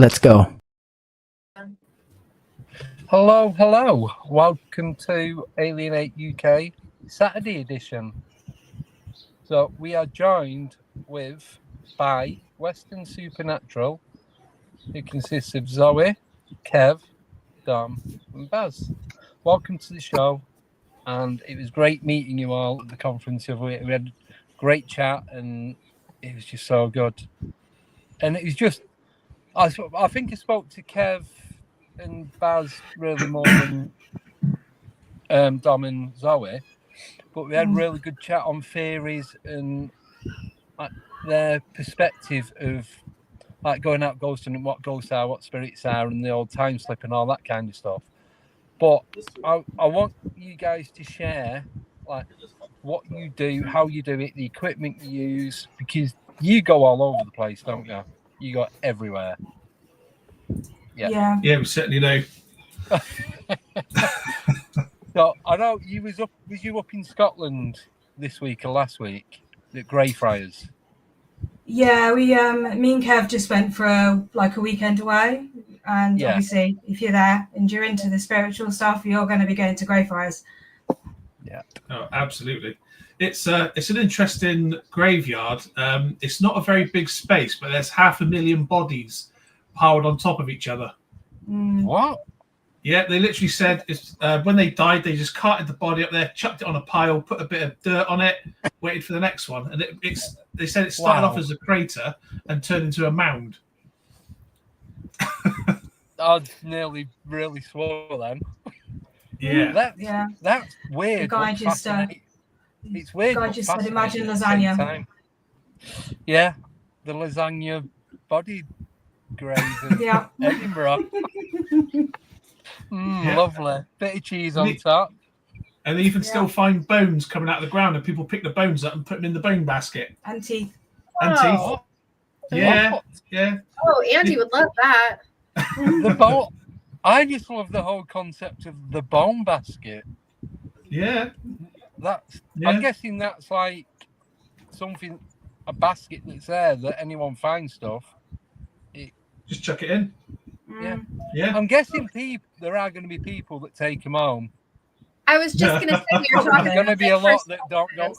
Let's go. Hello, hello. Welcome to Alienate UK Saturday edition. So we are joined by Weston Supernatural, who consists of Zoe, Kev, Dom, and Baz. Welcome to the show, and it was great meeting you all at the conference the other week. We had a great chat, and it was just so good. And it was just, I think I spoke to Kev and Baz really more than Dom and Zoe, but we had a really good chat on theories and like their perspective of like going out ghosting and what ghosts are, what spirits are, and the old time slip and all that kind of stuff. But I want you guys to share like what you do, how you do it, the equipment you use, because you go all over the place, don't you? You go everywhere. Yeah, we certainly do. So I know you was you up in Scotland this week or last week at Greyfriars? Yeah, we me and Kev just went for a weekend away, and obviously if you're there and you're into the spiritual stuff, you're going to be going to Greyfriars. Yeah. Oh, absolutely. It's an interesting graveyard. It's not a very big space, but there's 500,000 bodies piled on top of each other. What? Yeah, they literally said it's, when they died, they just carted the body up there, chucked it on a pile, put a bit of dirt on it, waited for the next one, and they said it started off as a crater and turned into a mound. I'd nearly really swore then. Yeah, that's weird. The guy just it's weird. The guy just said, "Imagine lasagna." Yeah, the lasagna body grave in Edinburgh. Lovely. Bit of cheese on top. And they even still find bones coming out of the ground, and people pick the bones up and put them in the bone basket. And teeth. And teeth. Yeah. Oh, Andy would love that. The bone. I just love the whole concept of the bone basket. Yeah. I'm guessing that's like something, a basket that's there that anyone finds stuff. Just chuck it in. Yeah. I'm guessing there are going to be people that take them home. I was just going to say you're talking. There's going to be a lot that don't go.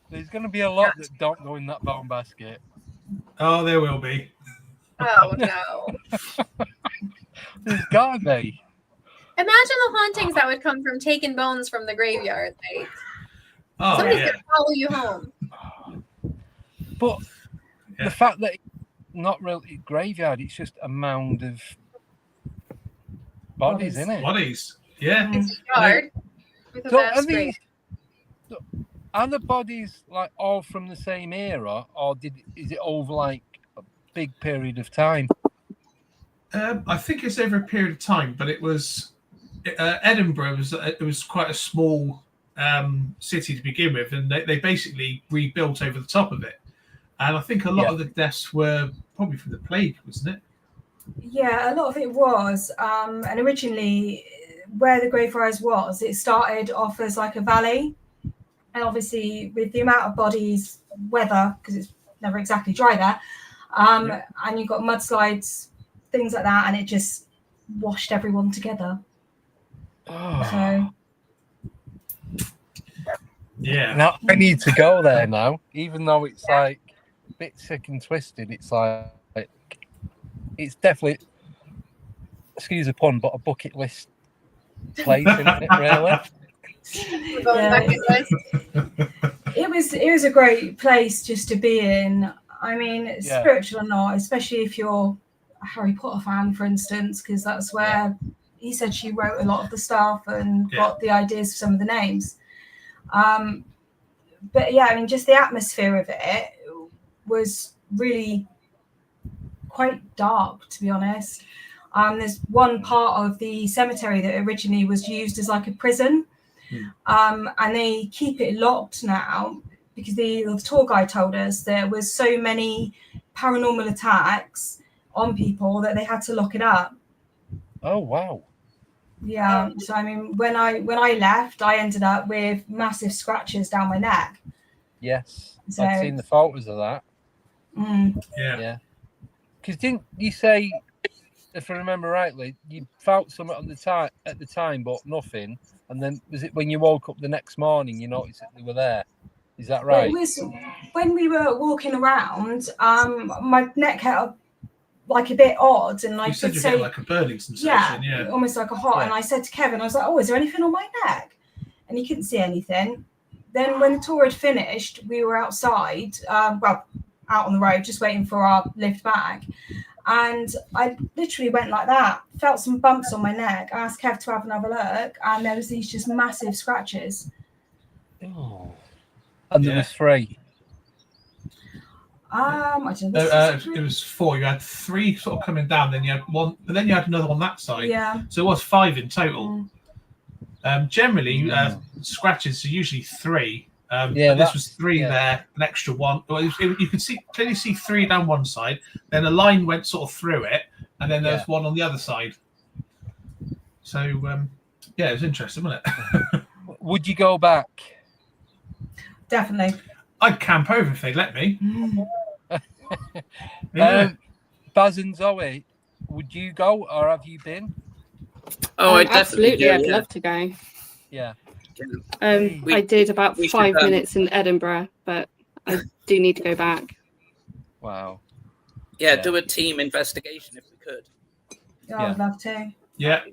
There's going to be a lot that don't go in that bone basket. Oh, there will be. Oh no. There's gotta be. Imagine the hauntings that would come from taking bones from the graveyard. Like, somebody's gonna follow you home. But the fact that it's not really a graveyard, it's just a mound of bodies, isn't it? Bodies. Yeah. It's a yard with a vast grave. Are the bodies like all from the same era, or is it over like a big period of time? I think it's over a period of time, but it was Edinburgh. It was quite a small city to begin with, and they basically rebuilt over the top of it. And I think a lot of the deaths were probably from the plague, wasn't it? Yeah, a lot of it was. And originally, where the Greyfriars was, it started off as like a valley. And obviously, with the amount of bodies, weather, because it's never exactly dry there, and you've got mudslides, things like that, and it just washed everyone together. So, now I need to go there now, even though it's like a bit sick and twisted. It's like it's definitely, excuse the pun, but a bucket list place, isn't it? Really. It was a great place just to be in. I mean, spiritual or not, especially if you're a Harry Potter fan, for instance, because that's where he said she wrote a lot of the stuff and got the ideas for some of the names. But yeah, I mean, just the atmosphere of it was really quite dark, to be honest. There's one part of the cemetery that originally was used as like a prison. And they keep it locked now because the tour guide told us there was so many paranormal attacks on people that they had to lock it up. Oh wow. Yeah. So I mean, when I left, I ended up with massive scratches down my neck. Yes. So, I've seen the photos of that. Yeah. Because didn't you say, if I remember rightly, you felt something at the time, but nothing. And then was it when you woke up the next morning you noticed that they were there? Is that right? It was when we were walking around. My neck hurt like a bit odd, and I You said did you're say, getting like a burning sensation. Yeah. almost like a hot. Yeah. And I said to Kevin, I was like, "Oh, is there anything on my neck?" And he couldn't see anything. Then when the tour had finished, we were outside, out on the road, just waiting for our lift back. And I literally went like that, felt some bumps on my neck, asked Kev to have another look, and there was these just massive scratches. Oh. And there was 3. I don't know. It was 4. You had 3 sort of coming down, then you had 1, but then you had another on that side. Yeah. So it was 5 in total. Generally, scratches are usually 3. But this was 3 there, an extra 1. You could clearly see 3 down one side. Then a line went sort of through it, and then there was 1 on the other side. So it was interesting, wasn't it? Would you go back? Definitely. I'd camp over if they'd let me. Baz and Zoe, would you go or have you been? Oh, I definitely absolutely. I'd love to go. Yeah. I did about 5 minutes in Edinburgh, but I do need to go back. Wow. Yeah, do a team investigation if we could. Yeah, I'd love to. Yeah.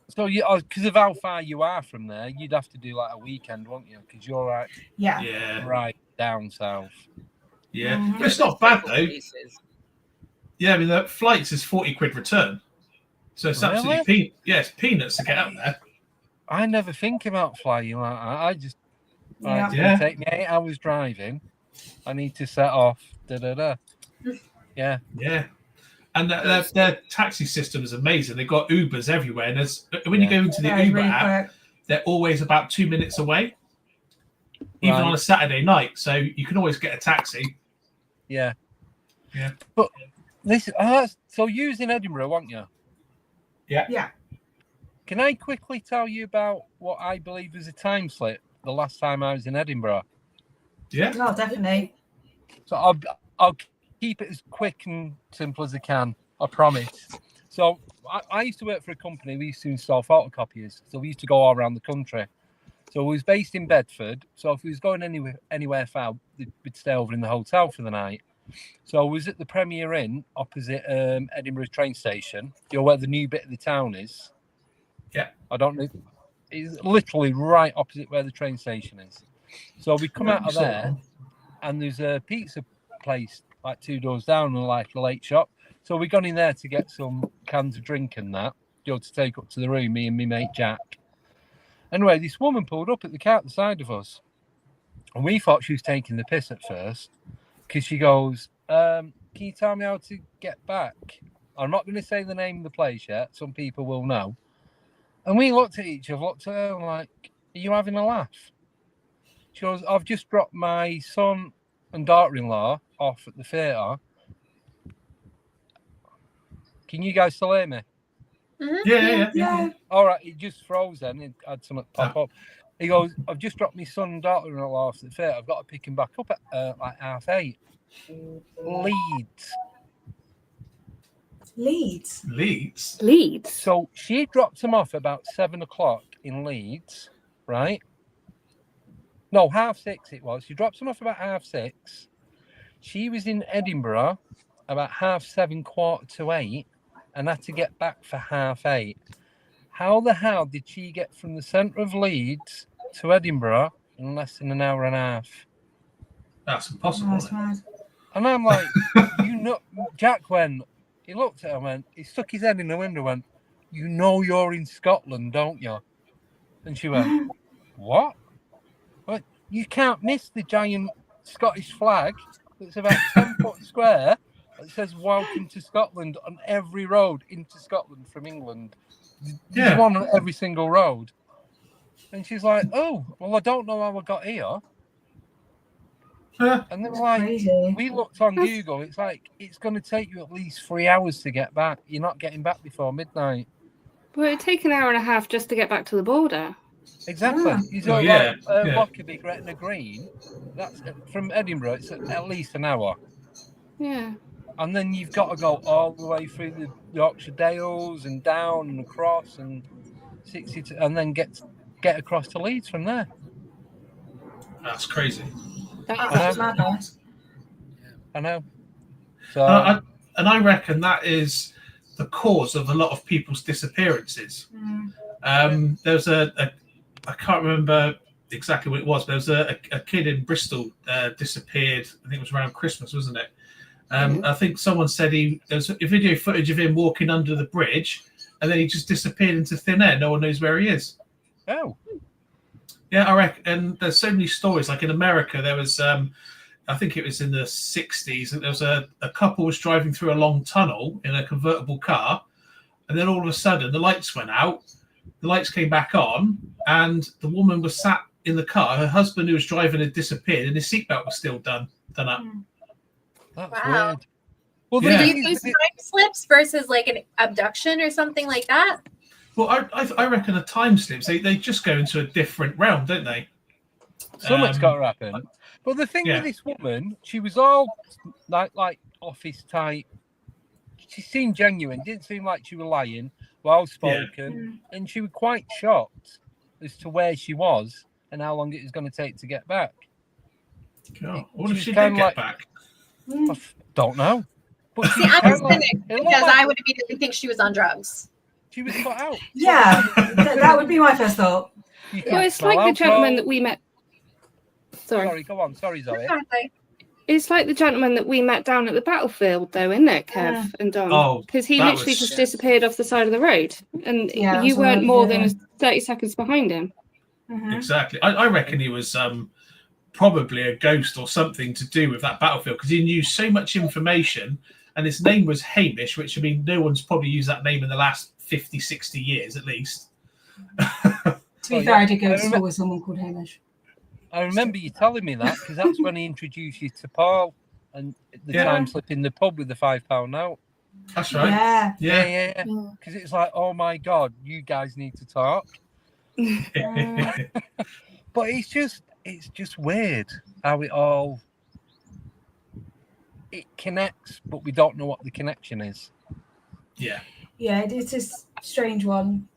So because of how far you are from there, you'd have to do like a weekend, won't you? Because you're right down south. Yeah, but it's not bad though. Yeah, I mean the flights is 40 quid return, so it's absolutely it's peanuts to get out there. I never think about flying like that. I just it's going to take me 8 hours driving. I need to set off. Yeah. And their taxi system is amazing. They've got Ubers everywhere. And when you go into the Uber app, they're always about 2 minutes away, even on a Saturday night. So you can always get a taxi. Yeah. Yeah. But listen, so you was in Edinburgh, weren't you? Yeah. Yeah. Can I quickly tell you about what I believe was a time slip the last time I was in Edinburgh? Yeah. Oh, definitely. So I'll keep it as quick and simple as I can. I promise. So I used to work for a company. We used to install photocopiers. So we used to go all around the country. So we was based in Bedford. So if we was going anywhere far, we'd stay over in the hotel for the night. So I was at the Premier Inn opposite Edinburgh train station. You know where the new bit of the town is? Yeah. I don't know. It's literally right opposite where the train station is. So we come out of there and there's a pizza place like 2 doors down and like a late shop. So we gone in there to get some cans of drink and that, to take up to the room, me and my mate Jack. Anyway, this woman pulled up at the car at the side of us. And we thought she was taking the piss at first. Because she goes, can you tell me how to get back? I'm not going to say the name of the place yet. Some people will know. And we looked at each other, looked at her, and like, are you having a laugh? She goes, I've just dropped my son and daughter-in-law off at the theatre. Can you guys still hear me? Mm-hmm. Yeah. All right, it just froze then. It had something pop up. He goes, I've just dropped my son and daughter-in-law off at the theatre. I've got to pick him back up at like 8:30. Leeds. So she dropped him off about 7 o'clock in Leeds, right? No, 6:30 it was. She dropped him off about 6:30. She was in Edinburgh about 7:30, 7:45, and had to get back for 8:30. How the hell did she get from the centre of Leeds to Edinburgh in less than an hour and a half? That's impossible. And I'm like, Jack went, he looked at her and went, he stuck his head in the window and went, you know you're in Scotland, don't you? And she went, what? Well, you can't miss the giant Scottish flag that's about 10 foot square. It says welcome to Scotland on every road into Scotland from England. There's one on every single road. And she's like, oh, well, I don't know how I got here. And they were like, crazy. We looked on Google. It's like, it's going to take you at least 3 hours to get back. You're not getting back before midnight. Well, it'd take an hour and a half just to get back to the border. Exactly. You saw Lockerbie, Gretna Green. That's from Edinburgh. It's at least an hour. Yeah. and then you've got to go all the way through the Yorkshire Dales and down and across and 60, and then get across to Leeds from there. That's crazy. That's madness. I know. So, and I reckon that is the cause of a lot of people's disappearances. There's I can't remember exactly what it was, but there was a kid in Bristol disappeared. I think it was around Christmas, wasn't it? I think someone said there was a video footage of him walking under the bridge, and then he just disappeared into thin air. No one knows where he is. Oh. Yeah, I reckon. And there's so many stories. Like in America, there was, I think it was in the 60s, and there was a couple was driving through a long tunnel in a convertible car, and then all of a sudden the lights went out, the lights came back on, and the woman was sat in the car. Her husband, who was driving, had disappeared, and his seatbelt was still done up. That's Wow. weird. Well, Do you use time slips versus like an abduction or something like that? Well, I reckon a time slips, they just go into a different realm, don't they? Something's got to happen. But the thing with this woman, she was all like office type. She seemed genuine. Didn't seem like she was lying. Well spoken, and she was quite shocked as to where she was and how long it was going to take to get back. God, what if she did get back? I don't know. But see, I'm cynic because I would immediately think she was on drugs. She was put out. Yeah, that would be my first thought. Well, it's like the gentleman that we met. Sorry, go on. Sorry, Zoe. It's like the gentleman that we met down at the battlefield, though, isn't it, Kev and Don? Oh, because he literally just disappeared off the side of the road, and you weren't more than 30 seconds behind him. Exactly. I reckon he was probably a ghost or something to do with that battlefield, because he knew so much information, and his name was Hamish, which, I mean, no one's probably used that name in the last 50, 60 years at least. To be fair, I did go to school with someone called Hamish. I remember you telling me that, because that's when he introduced you to Paul and the time slip in the pub with the £5 note. That's right. Yeah. Because it's like, oh my God, you guys need to talk. But it's just weird how it connects, but we don't know what the connection is. Yeah, it's a strange one.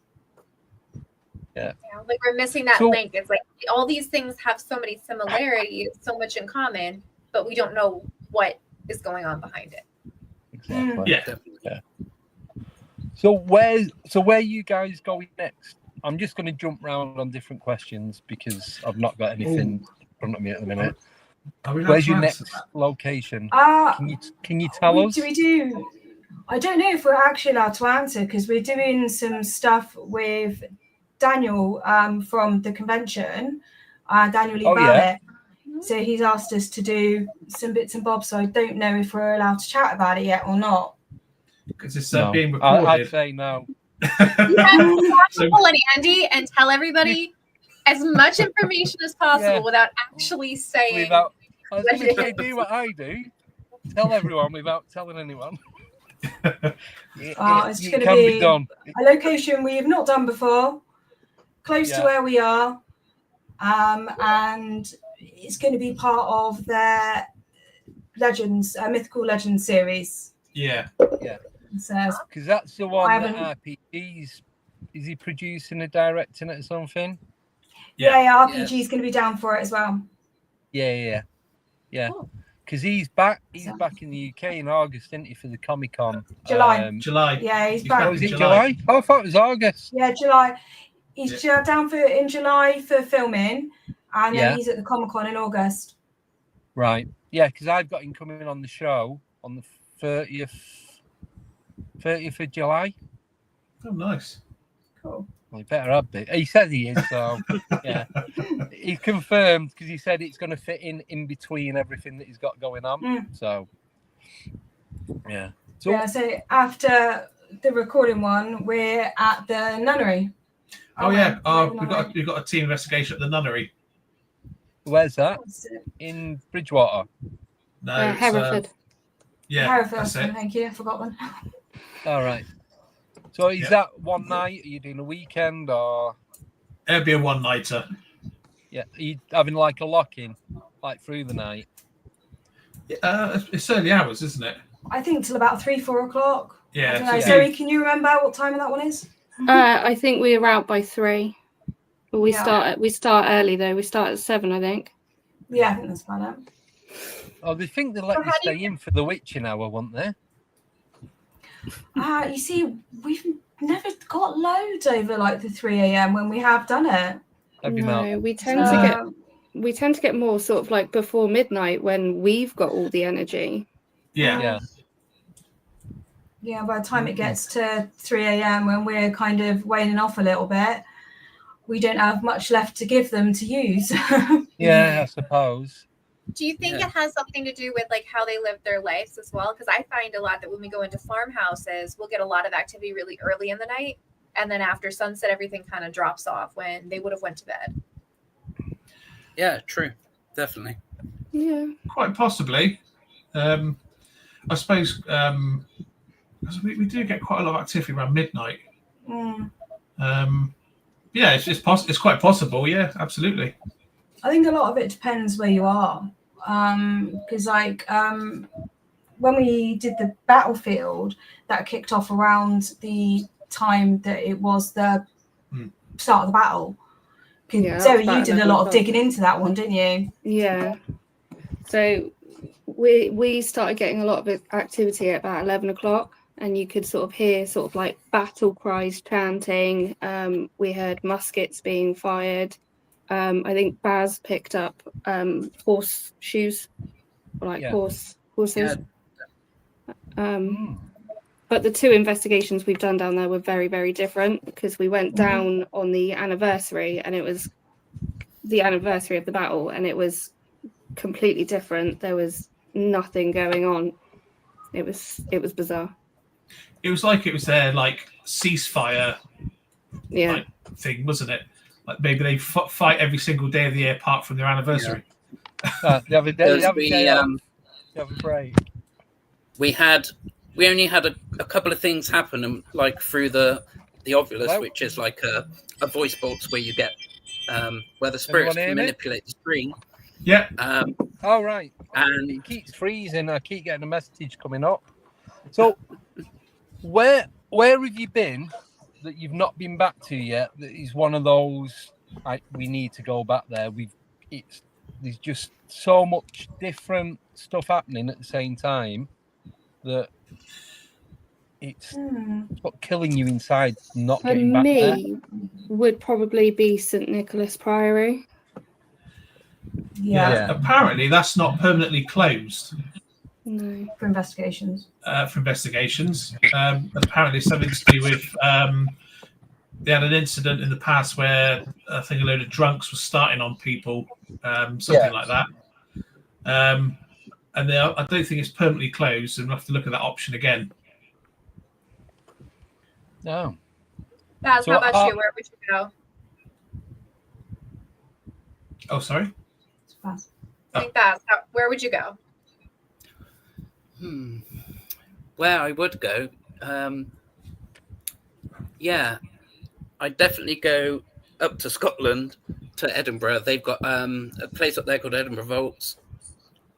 Yeah, like we're missing that link. It's like all these things have so many similarities, so much in common, but we don't know what is going on behind it. Exactly. Yeah. So where are you guys going next? I'm just going to jump around on different questions because I've not got anything in front of me at the minute. Where's your next location? Can you tell us? I don't know if we're actually allowed to answer, because we're doing some stuff with Daniel from the convention, Daniel Lee Barnett. So he's asked us to do some bits and bobs. So I don't know if we're allowed to chat about it yet or not. Because it's being recorded. I'd say no. You have to pull an Andy and tell everybody as much information as possible without actually saying. I was going to say, do what I do. Tell everyone without telling anyone. It's going to be a location we have not done before, close to where we are, and it's going to be part of their mythical legends series. Yeah. Because that's the one that RPG's. Is he producing or directing it or something? Yeah, RPG is going to be down for it as well. Yeah. Because he's back. He's back in the UK in August, isn't he, for the Comic-Con? July. Yeah, he's back. Oh, is it July? Oh, I thought it was August. Yeah, July. He's down in July for filming, and then he's at the Comic-Con in August. Right. Yeah, because I've got him coming on the show on the 30th of July. Oh, nice. Cool. Well, he better have it. He says he is, so yeah. He's confirmed because he said it's going to fit in between everything that he's got going on. So, yeah. So after the recording one, we're at the nunnery. We've got a team investigation at the nunnery. Where's that? In Bridgewater. No, Hereford. Hereford. That's it. Thank you. I forgot one. All right. So is that one night? Are you doing a weekend or? It'll be a one-nighter. Yeah. Are you having like a lock-in, like through the night? It's early hours, isn't it? I think till about 3-4 o'clock. Yeah. I don't know. Zoe, can you remember what time that one is? I think we were out by 3. But we start early though. We start at 7, I think. Yeah, I think that's about it. Oh, they think they let you stay in for the witching hour, won't they? You see, we've never got loads over like the 3 a.m. when we have done it. No, we tend to get more sort of like before midnight when we've got all the energy. Yeah. Yeah, by the time it gets to 3 a.m. when we're kind of waning off a little bit, we don't have much left to give them to use. Yeah, I suppose. Do you think it has something to do with like how they live their lives as well? Because I find a lot that when we go into farmhouses, we'll get a lot of activity really early in the night, and then after sunset, everything kind of drops off when they would have went to bed. Yeah, true, definitely. Yeah, quite possibly. I suppose we do get quite a lot of activity around midnight. Yeah, it's quite possible. Yeah, absolutely. I think a lot of it depends where you are. Because when we did the battlefield, that kicked off around the time that it was the start of the battle. Zoe, you did a lot of digging into that one, didn't you? Yeah. So we started getting a lot of activity at about 11 o'clock, and you could sort of hear sort of like battle cries chanting. We heard muskets being fired. I think Baz picked up horseshoes, or like horses. Yeah. But the 2 investigations we've done down there were very, very different, because we went down on the anniversary, and it was the anniversary of the battle, and it was completely different. There was nothing going on. It was bizarre. It was like it was their like ceasefire thing, wasn't it? Like maybe they fight every single day of the year apart from their anniversary. They have a break. We only had a couple of things happen, like through the Ovulus, which is like a voice box where you get where the spirits can manipulate the screen. Yeah. All right. And it keeps freezing. I keep getting a message coming up. So, where have you been that you've not been back to yet? That is one of those. We need to go back there. There's just so much different stuff happening at the same time that it's killing you inside. Not getting back there. For me, would probably be St. Nicholas Priory. Yeah. Apparently, that's not permanently closed. No. For investigations. Apparently, something to do with. They had an incident in the past where I think a load of drunks were starting on people, something like that. And I don't think it's permanently closed, and we'll have to look at that option again. No. Baz, how about you? Where would you go? Oh, sorry? I think Baz, where would you go? Where I would go? I'd definitely go up to Scotland, to Edinburgh. They've got a place up there called Edinburgh Vaults,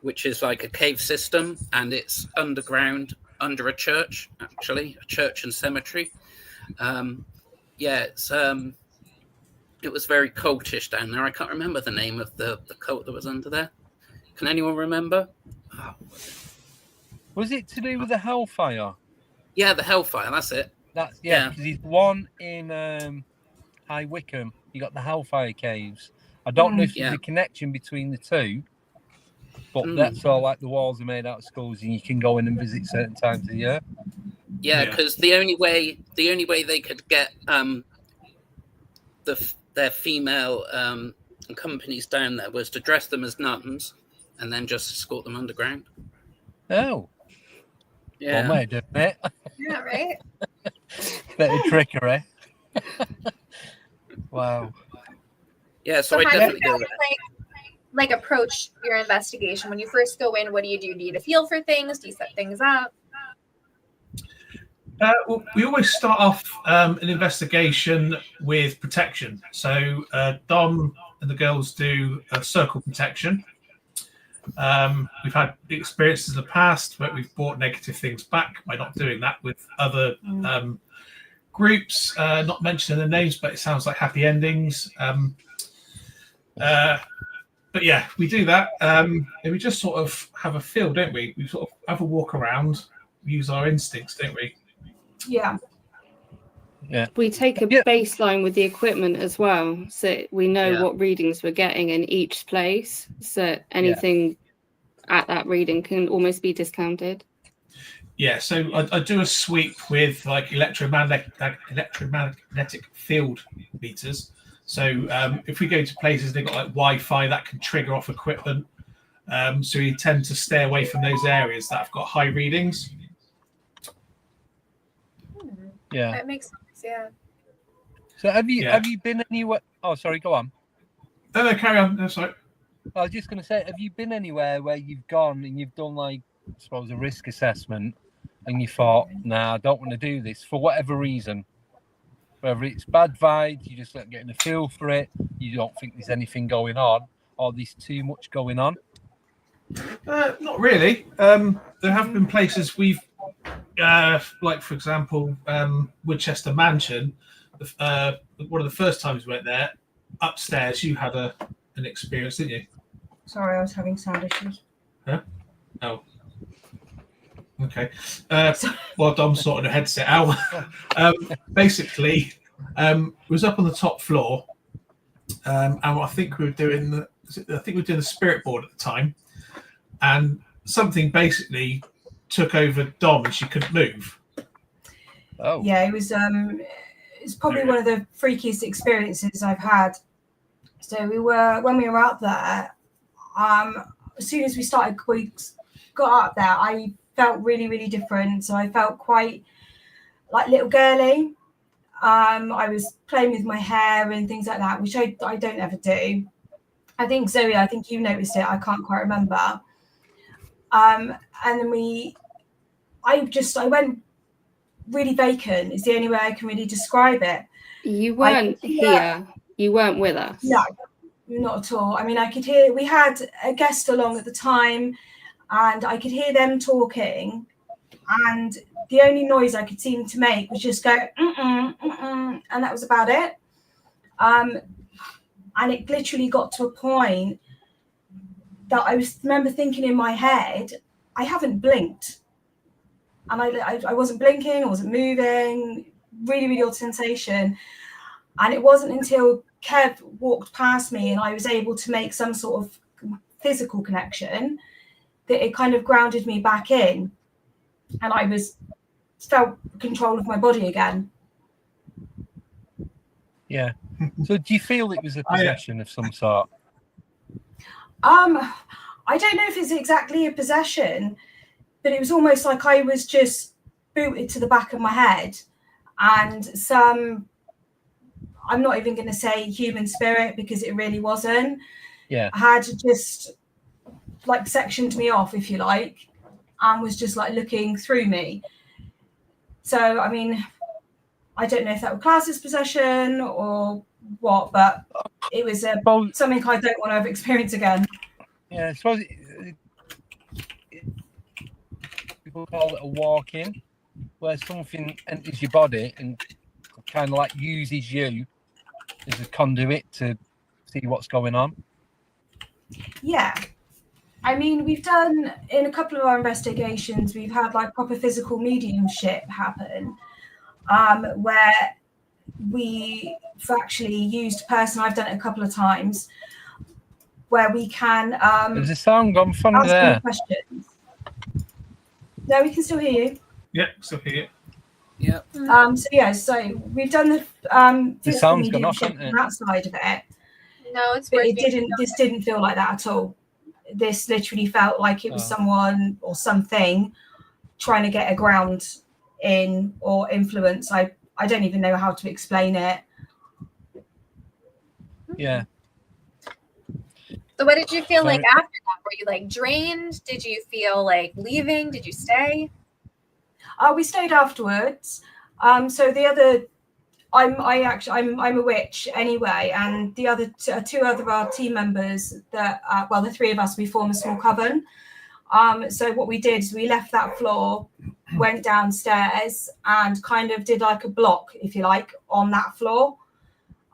which is like a cave system, and it's underground under a church, actually, a church and cemetery. It was very cultish down there. I can't remember the name of the cult that was under there. Can anyone remember? Was it to do with the Hellfire? Yeah, the Hellfire, that's it. Because there's one in High Wycombe. You got the Hellfire Caves. I don't know if there's a connection between the two, but that's all like the walls are made out of skulls, and you can go in and visit certain times of the year. Yeah, because the only way they could get their female companies down there was to dress them as nuns and then just escort them underground. Oh. Yeah. Well, mate, isn't it? Yeah, right? Bit of trickery. Wow. Yeah, so I definitely go there. Like approach your investigation when you first go in. What do you do? Do you get a feel for things? Do you set things up? Well, we always start off an investigation with protection. So Dom and the girls do a circle protection. We've had experiences in the past where we've brought negative things back by not doing that with other groups, not mentioning the names, but it sounds like happy endings. But yeah, we do that. And we just sort of have a feel, don't we? We sort of have a walk around, use our instincts, don't we? Yeah. Yeah. We take a baseline with the equipment as well, so we know what readings we're getting in each place. So anything at that reading can almost be discounted. Yeah, so I do a sweep with like electromagnetic field meters. So if we go to places they've got like Wi-Fi, that can trigger off equipment. So we tend to stay away from those areas that have got high readings. Yeah, That makes sense. Yeah. so have you been anywhere? Oh, sorry, go on. No, carry on. No, sorry. I was just going to say, have you been anywhere where you've gone and you've done, like, I suppose, a risk assessment, and you thought, nah, I don't want to do this for whatever reason? Whether it's bad vibes, you just not getting a feel for it, you don't think there's anything going on, or there's too much going on? Not really. There have been places we've, like for example, Woodchester Mansion. One of the first times we went there, upstairs, you had an experience, didn't you? Sorry, I was having sound issues. Huh? Oh. Okay. While Dom's sorting a headset out, basically, it was up on the top floor, and I think we were doing the spirit board at the time, and something basically took over Dom, and she couldn't move. Oh. Yeah, it was. It's probably one of the freakiest experiences I've had. So when we were up there, as soon as we got up there, I felt really, really different. So I felt quite like little girly. I was playing with my hair and things like that, which I don't ever do. I think Zoe, I think you noticed it. I can't quite remember. And then I went really vacant is the only way I can really describe it. You weren't here. You weren't with us. No, not at all. I mean, I could hear, we had a guest along at the time, and I could hear them talking, and the only noise I could seem to make was just go, and that was about it. And it literally got to a point that I remember thinking in my head, I haven't blinked. And I wasn't blinking, I wasn't moving, really, really odd sensation. And it wasn't until Kev walked past me and I was able to make some sort of physical connection that it kind of grounded me back in. And I felt control of my body again. Yeah. So do you feel it was a possession of some sort? I don't know if it's exactly a possession, but it was almost like I was just booted to the back of my head, and I'm not even going to say human spirit because it really wasn't. Yeah. Had just like sectioned me off, if you like, and was just like looking through me. So, I mean, I don't know if that would class as possession or what, but it was something I don't want to have experienced again. Yeah, I suppose people call it a walk-in, where something enters your body and kind of like uses you as a conduit to see what's going on. Yeah. I mean, we've done, in a couple of our investigations, we've had like proper physical mediumship happen, where we've actually used a person, I've done it a couple of times, where we can There's a sound gone funny there. Questions. No, we can still hear you. Yeah, still hear you. Yeah. So we've done the sound's gone off, hasn't it? That side of it. No, it's but this didn't feel like that at all. This literally felt like it was someone or something trying to get a ground in or influence. I don't even know how to explain it. Yeah. So what did you feel like after that? Were you like drained? Did you feel like leaving? Did you stay? We stayed afterwards. So the other I'm a witch anyway, and the other two other of our team members that the three of us, we form a small coven. So what we did is we left that floor, went downstairs, and kind of did like a block, if you like, on that floor,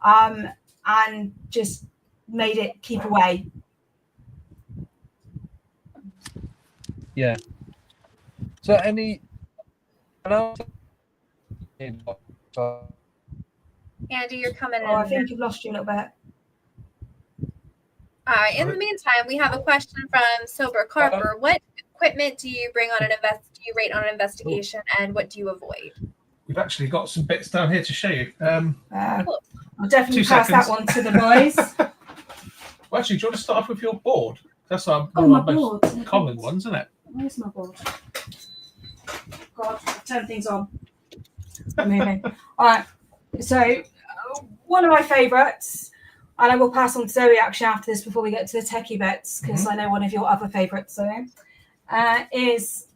and just made it keep away. Yeah. So any. Andy, you're coming in. I think you've lost you a little bit. In the meantime, we have a question from Sober Carper. What equipment do you bring on do you rate on an investigation, and what do you avoid? We've actually got some bits down here to show you. I'll definitely 2 pass seconds. that one to the boys. Well, actually, do you want to start off with your board? That's one Oh, of my our most board. common ones, isn't it? Where's my board? God, turn things on. Moving. All right. So one of my favourites, and I will pass on to Zoe actually after this before we get to the techie bits, because I know one of your other favourites, Zoe, is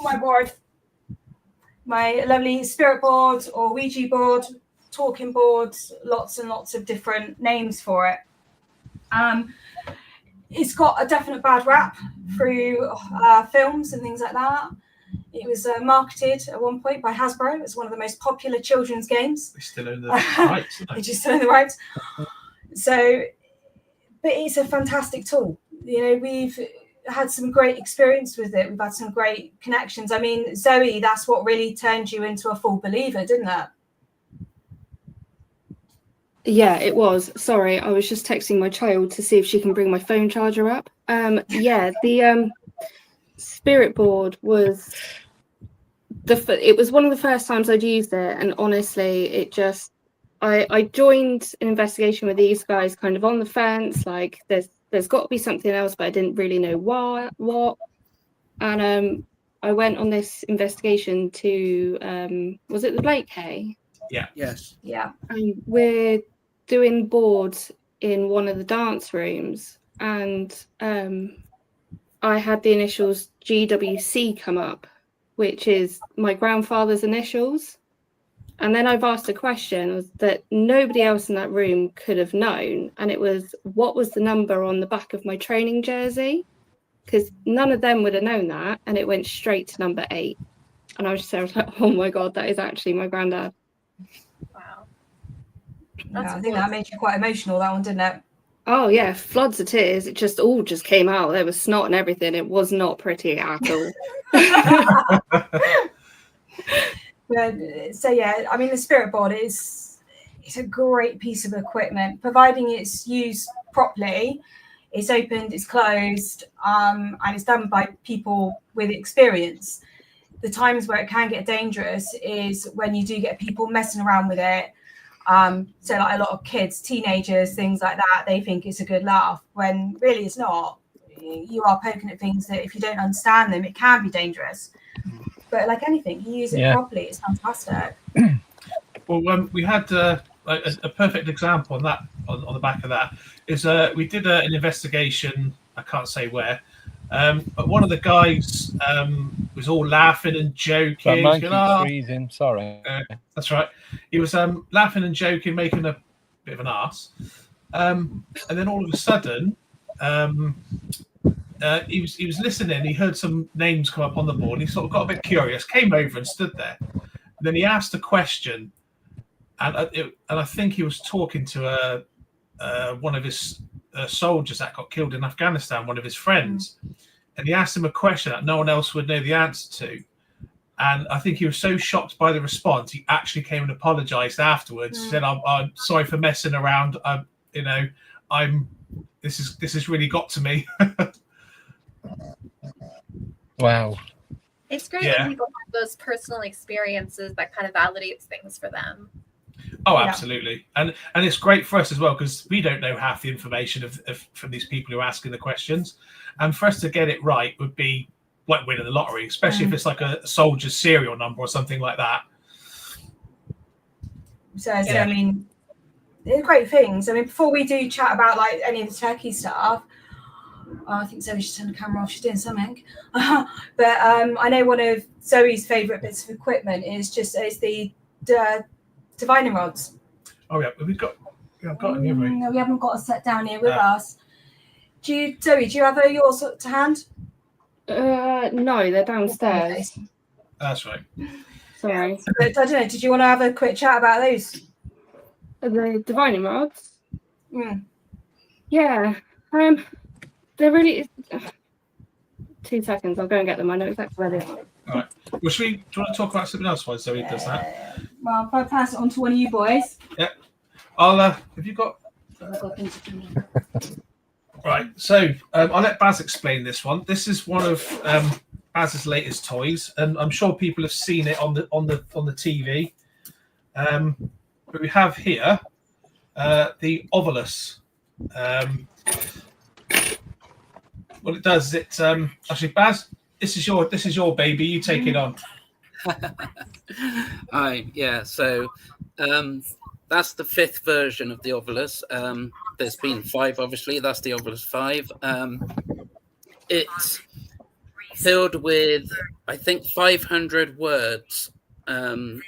my board. My lovely spirit board or Ouija board, talking board, lots and lots of different names for it. It's got a definite bad rap through films and things like that. It was marketed at one point by Hasbro as one of the most popular children's games. They still own the rights. They just still own the rights. So, but it's a fantastic tool. You know, we've had some great experience with it. We've had some great connections. I mean, Zoe, that's what really turned you into a full believer, didn't it? Yeah, it was. Sorry, I was just texting my child to see if she can bring my phone charger up. The spirit board was it was one of the first times I'd used it, and honestly, it just I joined an investigation with these guys kind of on the fence, like there's got to be something else, but I didn't really know what. And I went on this investigation to was it the Blake Hay? Yeah. Yes. Yeah. And we're doing boards in one of the dance rooms, and I had the initials GWC come up, which is my grandfather's initials. And then I've asked a question that nobody else in that room could have known, and it was, what was the number on the back of my training jersey? Because none of them would have known that, and it went straight to number 8. And I was like, oh my God, that is actually my granddad. Wow. I think that made you quite emotional, that one, didn't it? Oh yeah, floods of tears. It just all came out. There was snot and everything. It was not pretty at all. So yeah, I mean, the spirit board it's a great piece of equipment, providing it's used properly. It's opened, it's closed, and it's done by people with experience. The times where it can get dangerous is when you do get people messing around with it. So like a lot of kids, teenagers, things like that, they think it's a good laugh when really it's not. You are poking at things that if you don't understand them, it can be dangerous. But like anything, you use it properly, it's fantastic. Well, we had a perfect example on that on the back of that is we did an investigation. I can't say where, but one of the guys was all laughing and joking. That monkey's freezing. Sorry. That's right. He was laughing and joking, making a bit of an arse, and then all of a sudden, he was listening. He heard some names come up on the board. He sort of got a bit curious, came over and stood there. And then he asked a question, and I think he was talking to one of his soldiers that got killed in Afghanistan, one of his friends, and he asked him a question that no one else would know the answer to. And I think he was so shocked by the response, he actually came and apologized afterwards. He said, "I'm sorry for messing around. This has really got to me." Wow. It's great when people have those personal experiences that kind of validates things for them. Oh, absolutely. And it's great for us as well, because we don't know half the information from these people who are asking the questions. And for us to get it right would be like winning the lottery, especially if it's like a soldier's serial number or something like that. So I mean, they're great things. I mean, before we do chat about like any of the techie stuff, I think Zoe should turn the camera off. She's doing something. But I know one of Zoe's favourite bits of equipment is the divining rods. Oh yeah, we've got any, have we? No, we haven't got a set down here with us. Zoe, do you have yours to hand? No, they're downstairs. That's right. Sorry. But I don't know. Did you want to have a quick chat about those? The divining rods. Mm. Yeah. They're really. 2 seconds. I'll go and get them. I know exactly where they are. All right. Well, do you want to talk about something else while Zoe does that? Well, if I pass it on to one of you boys. Yeah. Have you got? Right. So I'll let Baz explain this one. This is one of Baz's latest toys, and I'm sure people have seen it on the TV. But we have here the Ovilus. What it does is it actually, Baz, this is your baby. You take it on. So that's the 5th version of the Ovilus. There's been 5, obviously. That's the Ovilus 5. It's filled with, I think, 500 words, and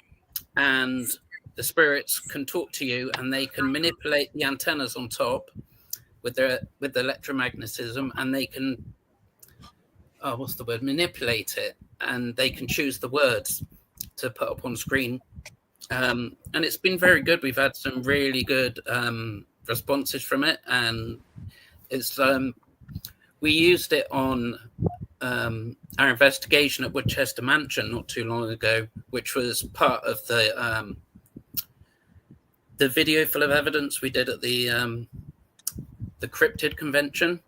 the spirits can talk to you, and they can manipulate the antennas on top with the electromagnetism, and they can manipulate it, and they can choose the words to put up on screen. And it's been very good. We've had some really good responses from it, and it's we used it on our investigation at Woodchester Mansion not too long ago, which was part of the video full of evidence we did at the cryptid convention.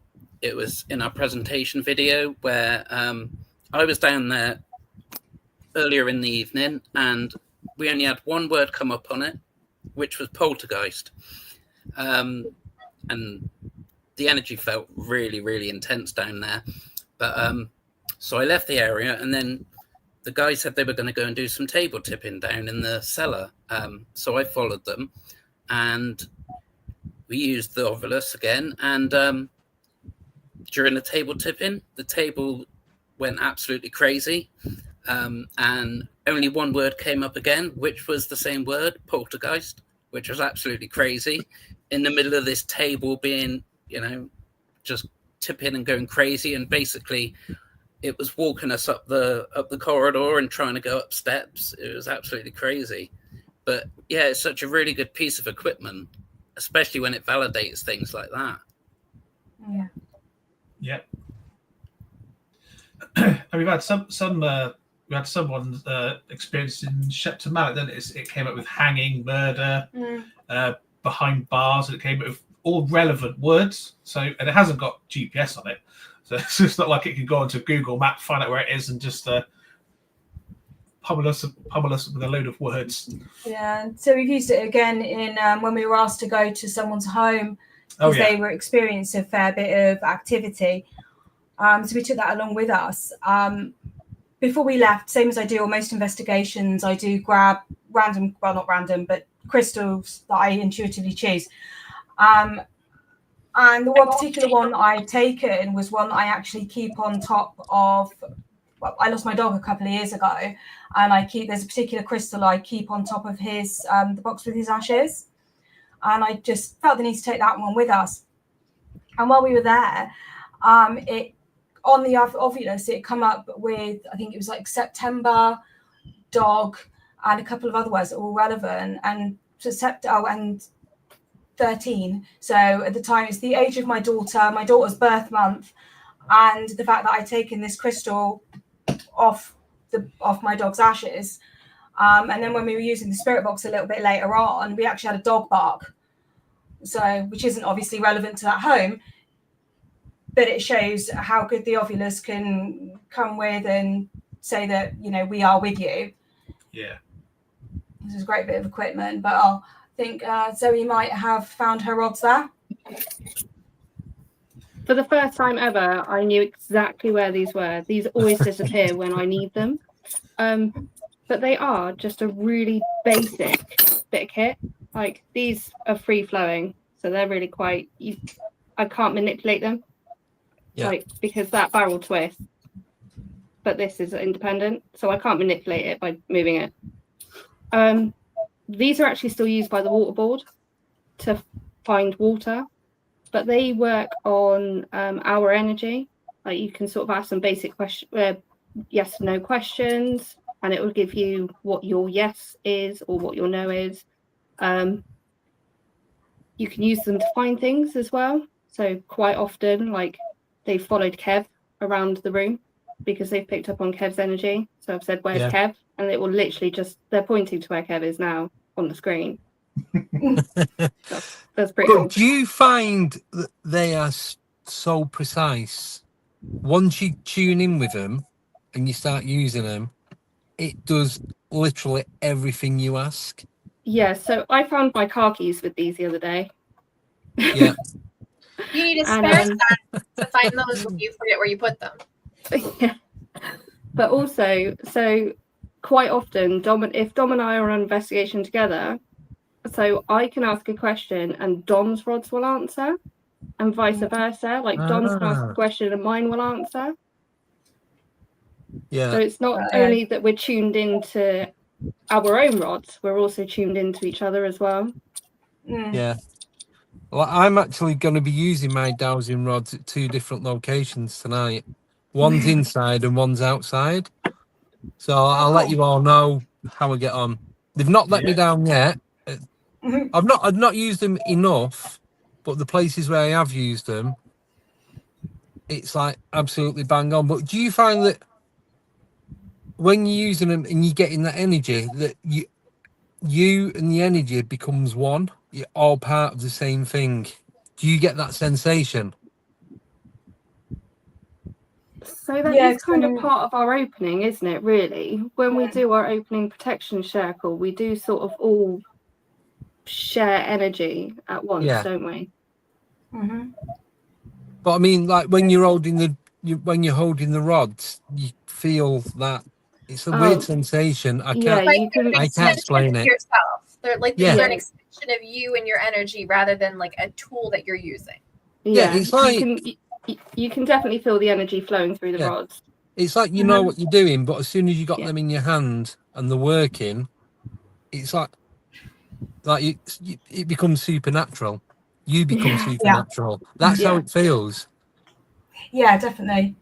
It was in our presentation video where I was down there earlier in the evening, and we only had one word come up on it, which was poltergeist. And the energy felt really, really intense down there. But so I left the area, and then the guys said they were going to go and do some table tipping down in the cellar. So I followed them, and we used the Ovilus again. And during the table tipping, the table went absolutely crazy. And only one word came up again, which was the same word, poltergeist, which was absolutely crazy. In the middle of this table being, just tipping and going crazy, and basically it was walking us up the corridor and trying to go up steps. It was absolutely crazy. But yeah, it's such a really good piece of equipment, especially when it validates things like that. Yeah. Yeah. And we've had someone experienced in Shepton Mallet, didn't it? It came up with hanging, murder, behind bars, and it came up with all relevant words. So, and it hasn't got GPS on it, so it's not like it can go onto Google Map, find out where it is, and just pummel us with a load of words. Yeah, so we've used it again in when we were asked to go to someone's home because they were experiencing a fair bit of activity. So we took that along with us. Before we left, same as I do on most investigations, I do grab random, well, not random, but crystals that I intuitively choose. And the one particular one I've taken was one that I actually keep on top of. Well, I lost my dog a couple of years ago, and there's a particular crystal I keep on top of his the box with his ashes, and I just felt the need to take that one with us. And while we were there, it on the Ovilus, it come up with, I think it was like September, dog, and a couple of other words that were relevant, and and 13. So at the time, it's the age of my daughter's birth month, and the fact that I'd taken this crystal off my dog's ashes. And then when we were using the spirit box a little bit later on, we actually had a dog bark, so which isn't obviously relevant to that home, but it shows how good the Ovilus can come with and say that, we are with you. Yeah. This is a great bit of equipment, but I think Zoe might have found her rods there. For the first time ever, I knew exactly where these were. These always disappear when I need them. But they are just a really basic bit of kit. Like, these are free flowing, so they're really quite, I can't manipulate them. Yeah. Because that barrel twists, but this is independent, so I can't manipulate it by moving it. these are actually still used by the water board to find water, but they work on our energy. Like you can sort of ask some basic yes no questions, and it will give you what your yes is or what your no is. You can use them to find things as well. So quite often, like they've followed Kev around the room because they've picked up on Kev's energy. So I've said, "Where's Kev?" And it will literally they're pointing to where Kev is now on the screen. That's pretty cool. Do you find that they are so precise? Once you tune in with them and you start using them, it does literally everything you ask. Yeah, so I found my car keys with these the other day. Yeah. You need a spare set to find those when you forget where you put them. Yeah. But also, so quite often, if Dom and I are on investigation together, so I can ask a question and Dom's rods will answer, and vice versa. Like Dom can ask a question and mine will answer. Yeah. So it's not only that we're tuned into our own rods, we're also tuned into each other as well. Yeah. Well, I'm actually going to be using my dowsing rods at 2 different locations tonight. One's inside and one's outside. So I'll let you all know how I get on. They've not let me down yet. I've not used them enough, but the places where I have used them, it's like absolutely bang on. But do you find that when you're using them and you're getting that energy, that you and the energy becomes one? You're all part of the same thing. Do you get that sensation? So that is kind of part of our opening, isn't it, really? When we do our opening protection circle, we do sort of all share energy at once, don't we? Mm-hmm. But I mean, like when you're holding the rods, you feel that it's a weird sensation. I can't explain it. Yourself. They're like they're an extension of you and your energy rather than like a tool that you're using. Yeah, it's like you can definitely feel the energy flowing through the rods. It's like you know what you're doing, but as soon as you got them in your hand and they're working, it's like it becomes supernatural. You become supernatural. That's how it feels. Yeah, definitely.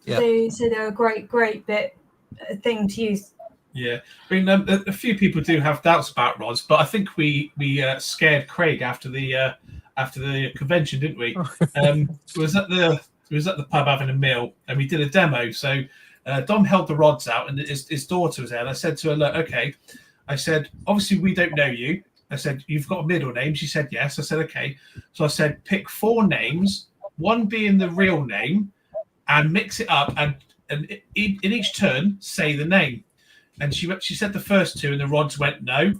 Yeah. So they're a great thing to use. Yeah, I mean, a few people do have doubts about rods, but I think we scared Craig after the convention, didn't we? was at the pub having a meal, and we did a demo. So Dom held the rods out, and his daughter was there. And I said to her, "Look, okay." I said, "Obviously, we don't know you." I said, "You've got a middle name." She said, "Yes." I said, "Okay." So I said, "Pick 4 names, one being the real name, and mix it up, and in each turn say the name." And she said the first 2, and the rods went no.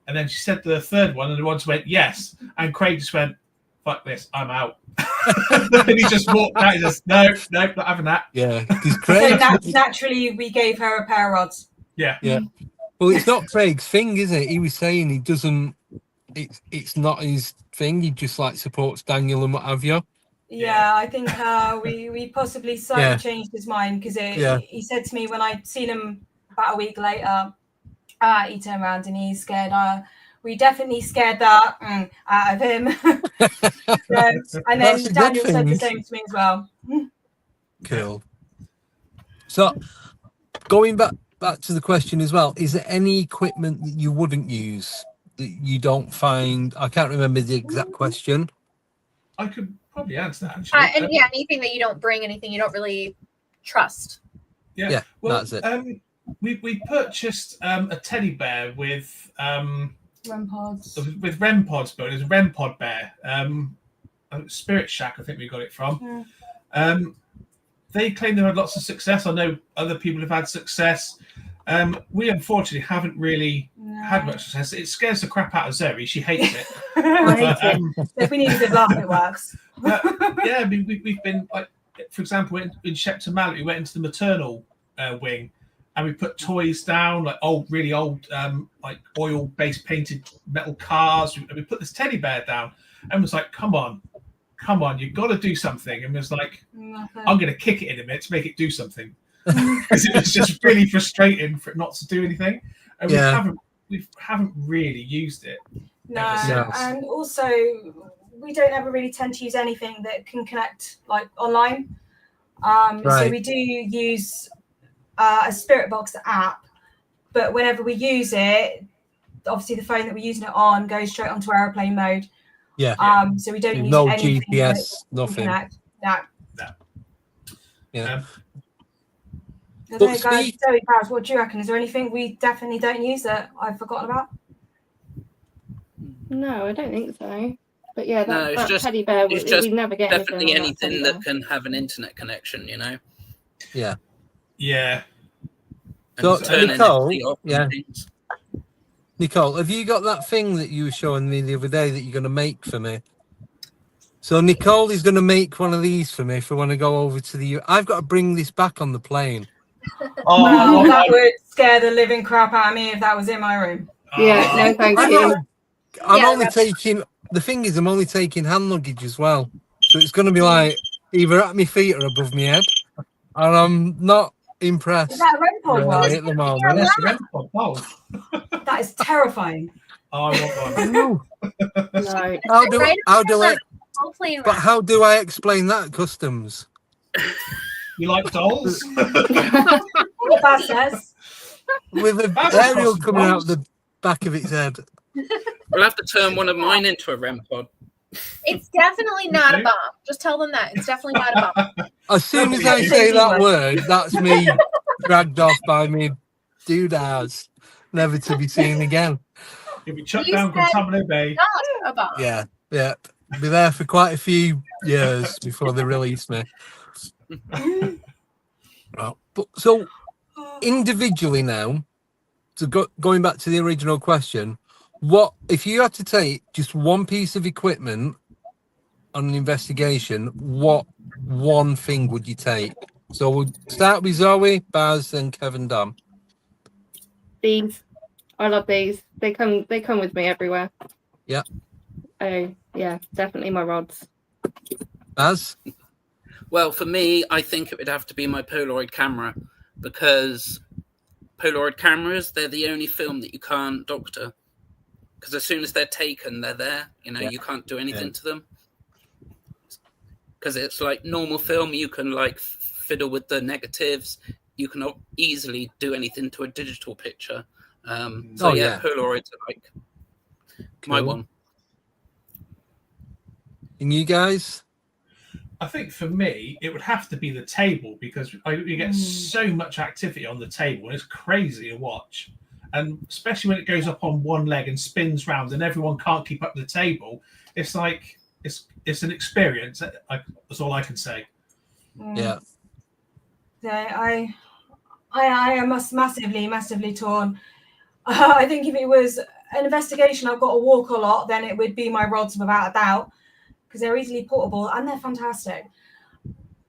And then she said the third one, and the rods went yes. And Craig just went, "Fuck this, I'm out." And he just walked out. He just no, not having that. Yeah, because Craig. So naturally, we gave her a pair of rods. Yeah. Well, it's not Craig's thing, is it? He was saying he doesn't. It's not his thing. He just like supports Daniel and what have you. Yeah, I think we possibly slightly changed his mind because he said to me when I'd seen him about a week later, he turned around and he's scared. We definitely scared that out of him. And then Daniel said the same to me as well. Cool. So going back to the question as well, is there any equipment that you wouldn't use that you don't find? I can't remember the exact question. I could probably answer that actually. Anything that you don't bring, anything you don't really trust. Yeah, well, that's it. We purchased a teddy bear with REM pods. With REM pods, but it was a REM pod bear. Spirit Shack, I think we got it from. Yeah. They claim they've had lots of success. I know other people have had success. We unfortunately haven't really had much success. It scares the crap out of Zoe. She hates it. If we need a good laugh, it works. I mean, we've been like, for example, in Shepton Mallet, we went into the maternal wing, and we put toys down, like really old, like oil-based painted metal cars. We put this teddy bear down, and was like, "Come on, you've got to do something." And was like, "I'm going to kick it in a minute to make it do something," because it was just really frustrating for it not to do anything. And we haven't really used it. No, Ever since. and also we don't ever really tend to use anything that can connect like online. So Right. we do use a Spirit Box app, but whenever we use it, obviously the phone that we're using it on goes straight onto airplane mode. Yeah. So we don't use No anything GPS, that can nothing. connect. No. Yeah. I But don't know, guys, Zoe, Paris, what do you reckon? Is there anything we definitely don't use that I've forgotten about? No, I don't think so. But yeah, No, it's that just- teddy bear, it's just we never get Definitely anything on that teddy anything bear. that can have an internet connection, you know. Yeah. Yeah. So, And turn Nicole, NFT off and yeah. things. Nicole, have you got that thing that you were showing me the other day that you're going to make for me? So Nicole is going to make one of these for me for when I go over to the. I've got to bring this back on the plane. Oh, That would scare the living crap out of me if that was in my room. Yeah, no, thank I'm, you. I'm Yeah, only taking. The thing is, I'm only taking hand luggage as well, so it's going to be like either at my feet or above my head, and I'm not impressed Is that a REM pod really one? at the moment. Yes, REM pod. Oh, That is terrifying. I want I one. know. No. How do I explain that at customs? You like dolls? What Baz says. With an That's aerial across the coming out balls. the back of its head. We'll have to turn one of mine into a REM pod. It's definitely not a bomb. Just tell them that. It's definitely not a bomb. As soon as I say that word, that's me dragged off by me doodads, never to be seen again. You'll be chucked You down said- Guantanamo Bay. Not a bomb. Yeah, yeah. Be there for quite a few years before they release me. Right. But so individually now, so going back to the original question, what if you had to take just one piece of equipment on an investigation, what one thing would you take? So we'll start with Zoe, Baz, and Kevin Dunn. These. I love these. They come with me everywhere. Yeah. Oh, yeah, definitely my rods. Baz? Well, for me, I think it would have to be my Polaroid camera, because Polaroid cameras, they're the only film that you can't doctor. Because as soon as they're taken, they're there. You know, you can't do anything to them. Because it's like normal film, you can like fiddle with the negatives. You can easily do anything to a digital picture. Polaroids are like my one. And you guys? I think for me, it would have to be the table, because you get so much activity on the table, and it's crazy to watch. And especially when it goes up on one leg and spins round, and everyone can't keep up the table. It's like it's an experience. That's all I can say. Yeah. I am massively torn. I think if it was an investigation, I've got to walk a lot, then it would be my rods without a doubt, because they're easily portable and they're fantastic.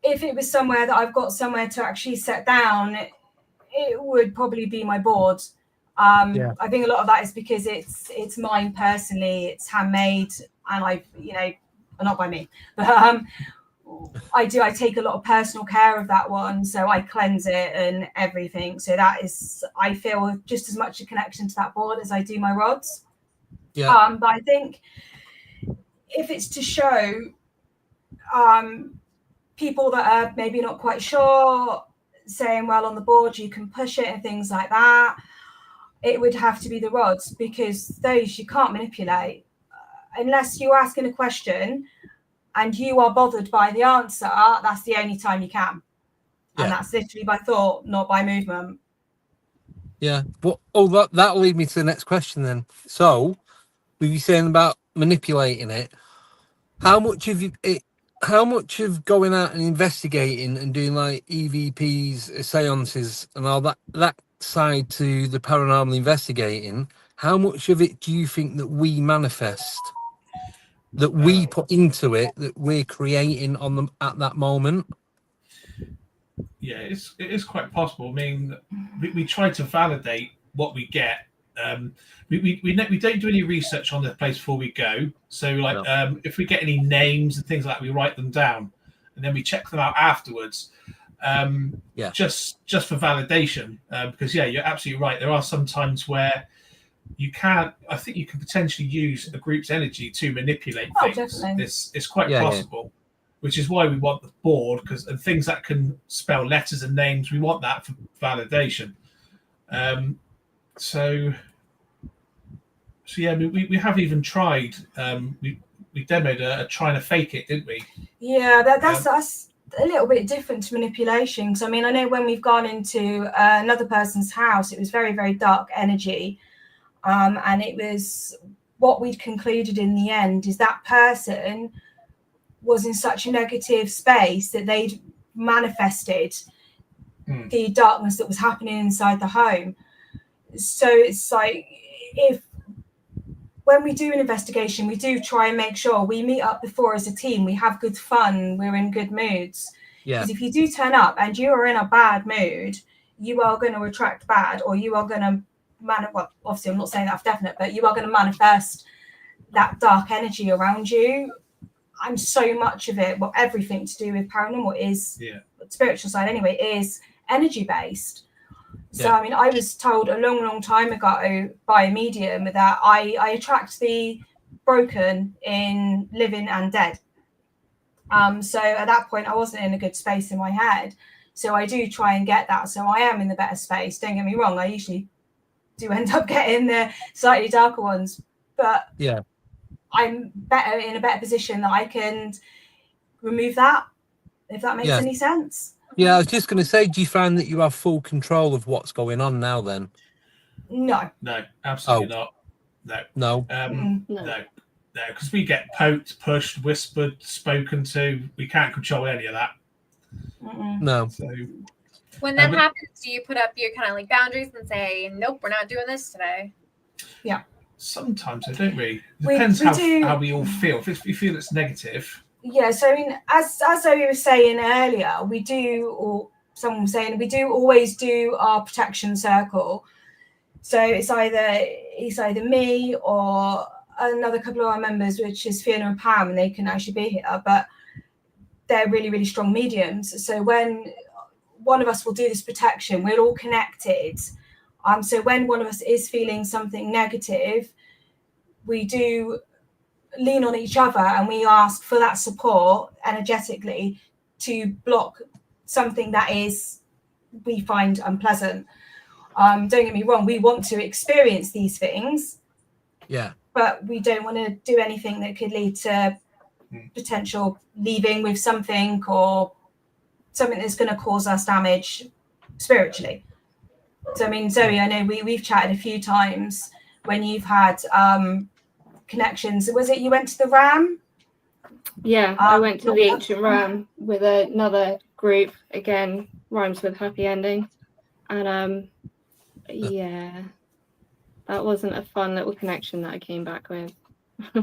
If it was somewhere that I've got somewhere to actually set down, it would probably be my board. I think a lot of that is because it's mine personally, it's handmade, and not by me, but I take a lot of personal care of that one, so I cleanse it and everything. So that is, I feel just as much a connection to that board as I do my rods. But I think if it's to show people that are maybe not quite sure, saying, well, on the board you can push it and things like that, it would have to be the rods, because those you can't manipulate unless you're asking a question and you are bothered by the answer. That's the only time you can, and that's literally by thought, not by movement. Yeah. Well, that'll lead me to the next question then. So, we were saying about manipulating it. How much of going out and investigating and doing like EVPs, seances, and all that side to the paranormal investigating? How much of it do you think that we manifest, that we put into it, that we're creating on them at that moment? Yeah, it is quite possible. I mean, we try to validate what we get. We don't do any research on the place before we go. So, if we get any names and things like that, we write them down, and then we check them out afterwards. Just for validation. Because you're absolutely right. There are some times where you can't. I think you can potentially use a group's energy to manipulate Oh, things. definitely. It's quite Yeah, yeah. possible, which is why we want the board and things that can spell letters and names. We want that for validation. So yeah, we have even tried. We demoed a trying to fake it, didn't we? Yeah, that's a little bit different to manipulation. Because I mean, I know when we've gone into another person's house, it was very, very dark energy, and it was what we'd concluded in the end is that person was in such a negative space that they'd manifested the darkness that was happening inside the home. So it's like, if when we do an investigation, we do try and make sure we meet up before as a team, we have good fun, we're in good moods. Yeah. Because if you do turn up and you are in a bad mood, you are going to attract bad, or you are going to well, obviously I'm not saying that for definite, but you are going to manifest that dark energy around you. And so much of it, well, everything to do with paranormal is, the spiritual side anyway, is energy based. So, I mean, I was told a long, long time ago by a medium that I attract the broken in living and dead. So at that point, I wasn't in a good space in my head. So I do try and get that. So I am in the better space. Don't get me wrong. I usually do end up getting the slightly darker ones. But I'm better in a better position that I can remove that, if that makes any sense. Yeah, I was just going to say, do you find that you have full control of what's going on now then? No, absolutely not. No, because we get poked, pushed, whispered, spoken to. We can't control any of that. No. So when that happens, do you put up your kind of like boundaries and say, nope, we're not doing this today? Yeah. Sometimes I don't really. It depends how we all feel. If we feel it's negative. Yeah, so I mean, as Zoe was saying earlier, we do, or someone was saying, we do always do our protection circle. So it's either me or another couple of our members, which is Fiona and Pam, and they can actually be here, but they're really, really strong mediums. So when one of us will do this protection, we're all connected. So when one of us is feeling something negative, we do lean on each other and we ask for that support energetically to block something that we find unpleasant. Don't get me wrong, we want to experience these things, but we don't want to do anything that could lead to potential leaving with something or something that's going to cause us damage spiritually. So I mean, Zoe, I know we've chatted a few times when you've had connections. Was it you went to the Ram? Yeah, I went to the Ancient Ram with another group. Again, rhymes with happy ending. And that wasn't a fun little connection that I came back with.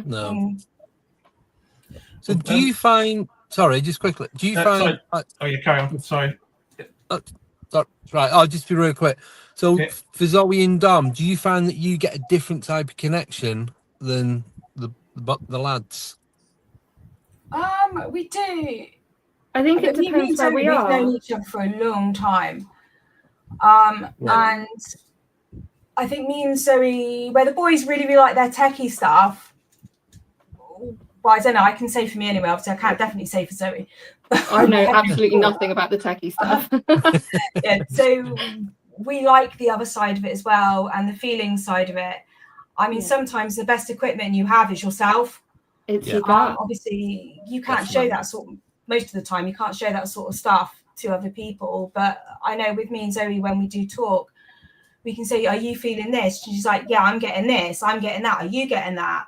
No. So do you find, sorry, just quickly, do you find... carry on, sorry. Right, I'll just be real quick. So for Zoe and Dom, do you find that you get a different type of connection than the lads? We do. I think it depends where we are. We've known each other for a long time. And I think me and Zoe, where the boys really, really like their techie stuff. Well, I don't know. I can say for me anyway. Obviously, I can't definitely say for Zoe. I know absolutely nothing about the techie stuff. So we like the other side of it as well, and the feeling side of it. I mean, sometimes the best equipment you have is yourself. It's obviously you can't show that sort of, most of the time you can't show that sort of stuff to other people. But I know with me and Zoe, when we do talk, we can say, "Are you feeling this?" She's like, "Yeah, I'm getting this. I'm getting that. Are you getting that?"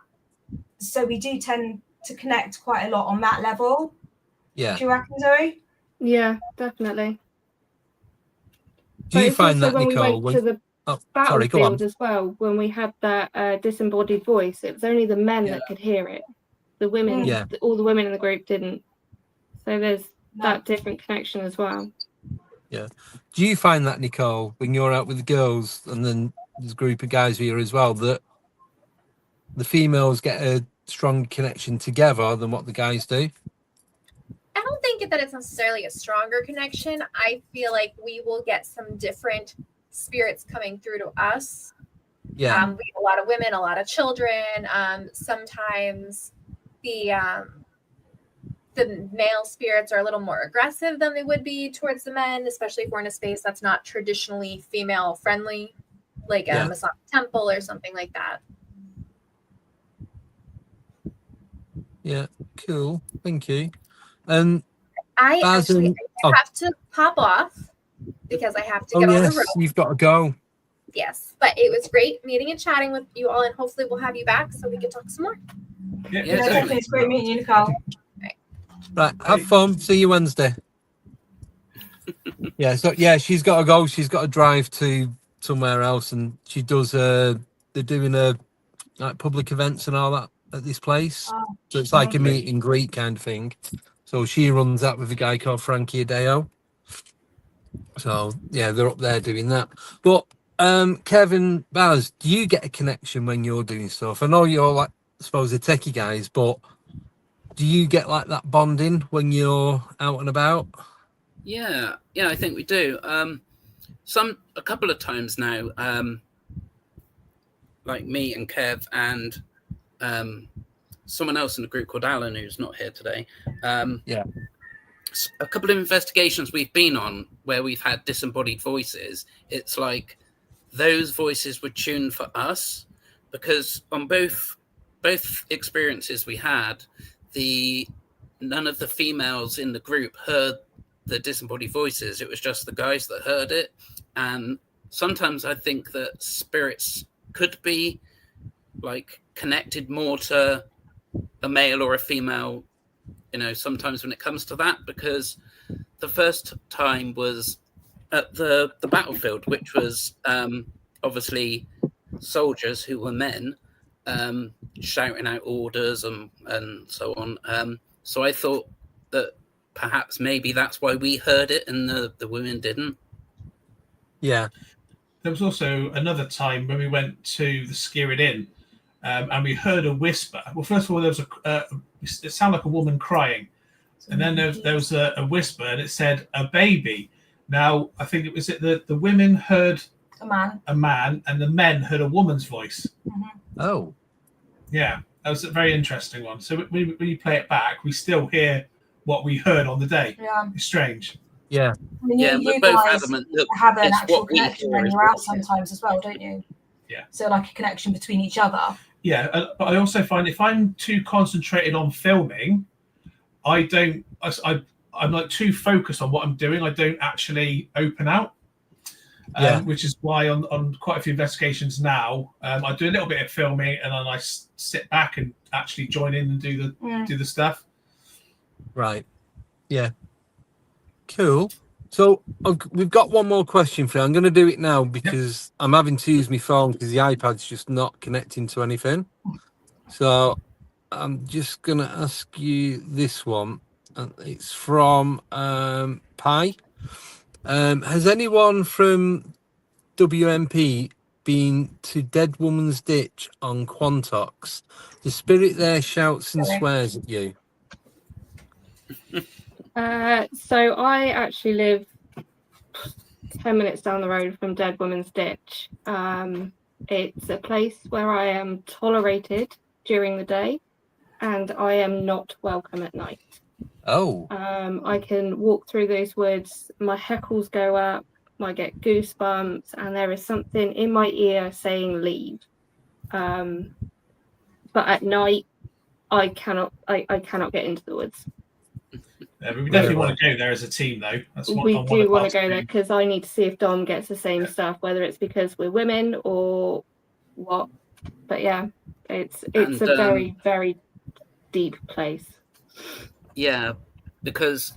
So we do tend to connect quite a lot on that level. Yeah. Do you reckon, Zoe? Yeah, definitely. Do you find that, when Nicole? We went to the battlefield as well, when we had that disembodied voice, it was only the men that could hear it. The women, all the women in the group didn't. So there's that different connection as well. Yeah. Do you find that, Nicole, when you're out with the girls and then there's a group of guys here as well, that the females get a strong connection together than what the guys do? I don't think that it's necessarily a stronger connection. I feel like we will get some different spirits coming through to us Yeah. We have a lot of women, a lot of children. Sometimes the male spirits are a little more aggressive than they would be towards the men, especially if we're in a space that's not traditionally female friendly, like a Masonic temple or something like that. Yeah, cool. Thank you. And I actually oh. have to pop off because I have to Oh get on the yes, road. you've got to go. Yes, but it was great meeting and chatting with you all, and hopefully we'll have you back so we can talk some more. Yeah, Yeah, definitely. It's great meeting you, Nicole. Right, have fun. See you Wednesday. Yeah, so yeah, she's got to go. She's got to drive to somewhere else, and she does. They're doing like public events and all that at this place. Oh, So it's like a lovely. meet and greet kind of thing. So she runs that with a guy called Frankie Adeo. So yeah, they're up there doing that. But Kevin, Baz, do you get a connection when you're doing stuff? I know you're like, I suppose, the techie guys, but do you get like that bonding when you're out and about? Yeah, I think we do. A couple of times now, like me and Kev and someone else in the group called Alan, who's not here today. A couple of investigations we've been on where we've had disembodied voices. It's like those voices were tuned for us, because on both experiences we had, none of the females in the group heard the disembodied voices. It was just the guys that heard it. And sometimes I think that spirits could be like connected more to a male or a female, sometimes when it comes to that, because the first time was at the battlefield, which was obviously soldiers who were men shouting out orders and so on. So I thought that perhaps maybe that's why we heard it and the women didn't. Yeah. There was also another time when we went to the Skirrid Inn, and we heard a whisper. Well, first of all, there was it sounded like a woman crying, and then there was a whisper, and it said a baby. Now I think it was the women heard a man, and the men heard a woman's voice. Mm-hmm. Oh, yeah, that was a very interesting one. So when you play it back, we still hear what we heard on the day. Yeah, it's strange. Yeah, I mean, you guys have an actual connection when you're out sometimes as well, don't you? Yeah. So like a connection between each other. Yeah, but I also find if I'm too concentrated on filming, I'm like too focused on what I'm doing. I don't actually open out, which is why on quite a few investigations now, I do a little bit of filming and then I sit back and actually join in and do the stuff. Right. Yeah. Cool. So we've got one more question for you. I'm going to do it now because I'm having to use my phone because the iPad's just not connecting to anything. So I'm just going to ask you this one. It's from Pi. Has anyone from WMP been to Dead Woman's Ditch on Quantox? The spirit there shouts and swears at you. So I actually live 10 minutes down the road from Dead Woman's Ditch. It's a place where I am tolerated during the day and I am not welcome at night. Oh. I can walk through those woods, my heckles go up, I get goosebumps, and there is something in my ear saying leave. But at night I cannot get into the woods. Yeah, but we definitely want to go there as a team, though. We do want to go there because I need to see if Dom gets the same stuff, whether it's because we're women or what. But yeah, it's a very, very deep place. Yeah, because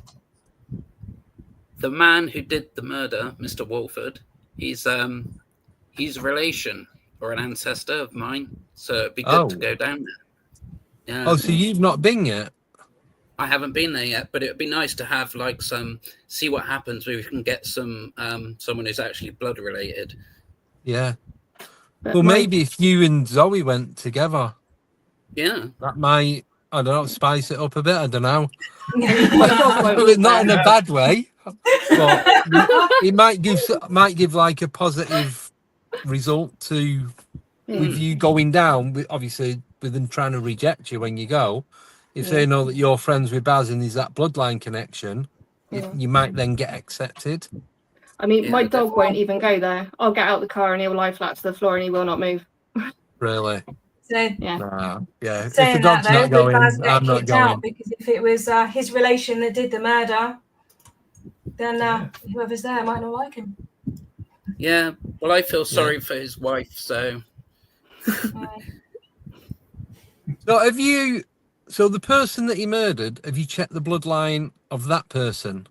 the man who did the murder, Mr. Walford, he's a relation or an ancestor of mine, so it'd be good to go down there. Yeah. Oh, so you've not been yet? I haven't been there yet, but it would be nice to have see what happens. Maybe we can get someone who's actually blood related. Yeah. Well, maybe if you and Zoe went together. Yeah. That might, I don't know, spice it up a bit. I don't know. Not in a bad way, but it might give like a positive result to with you going down, obviously with them trying to reject you when you go, if they know that you're friends with Baz and there's that bloodline connection, you might then get accepted. I mean, my dog definitely. won't even go there. I'll get out the car and he'll lie flat to the floor and he will not move. Really? So Yeah. Yeah. If the saying that dog's though, not going, Baz get I'm not kicked out going. because if it was his relation that did the murder, then whoever's there might not like him. Yeah. Well, I feel sorry for his wife, so. So the person that he murdered, have you checked the bloodline of that person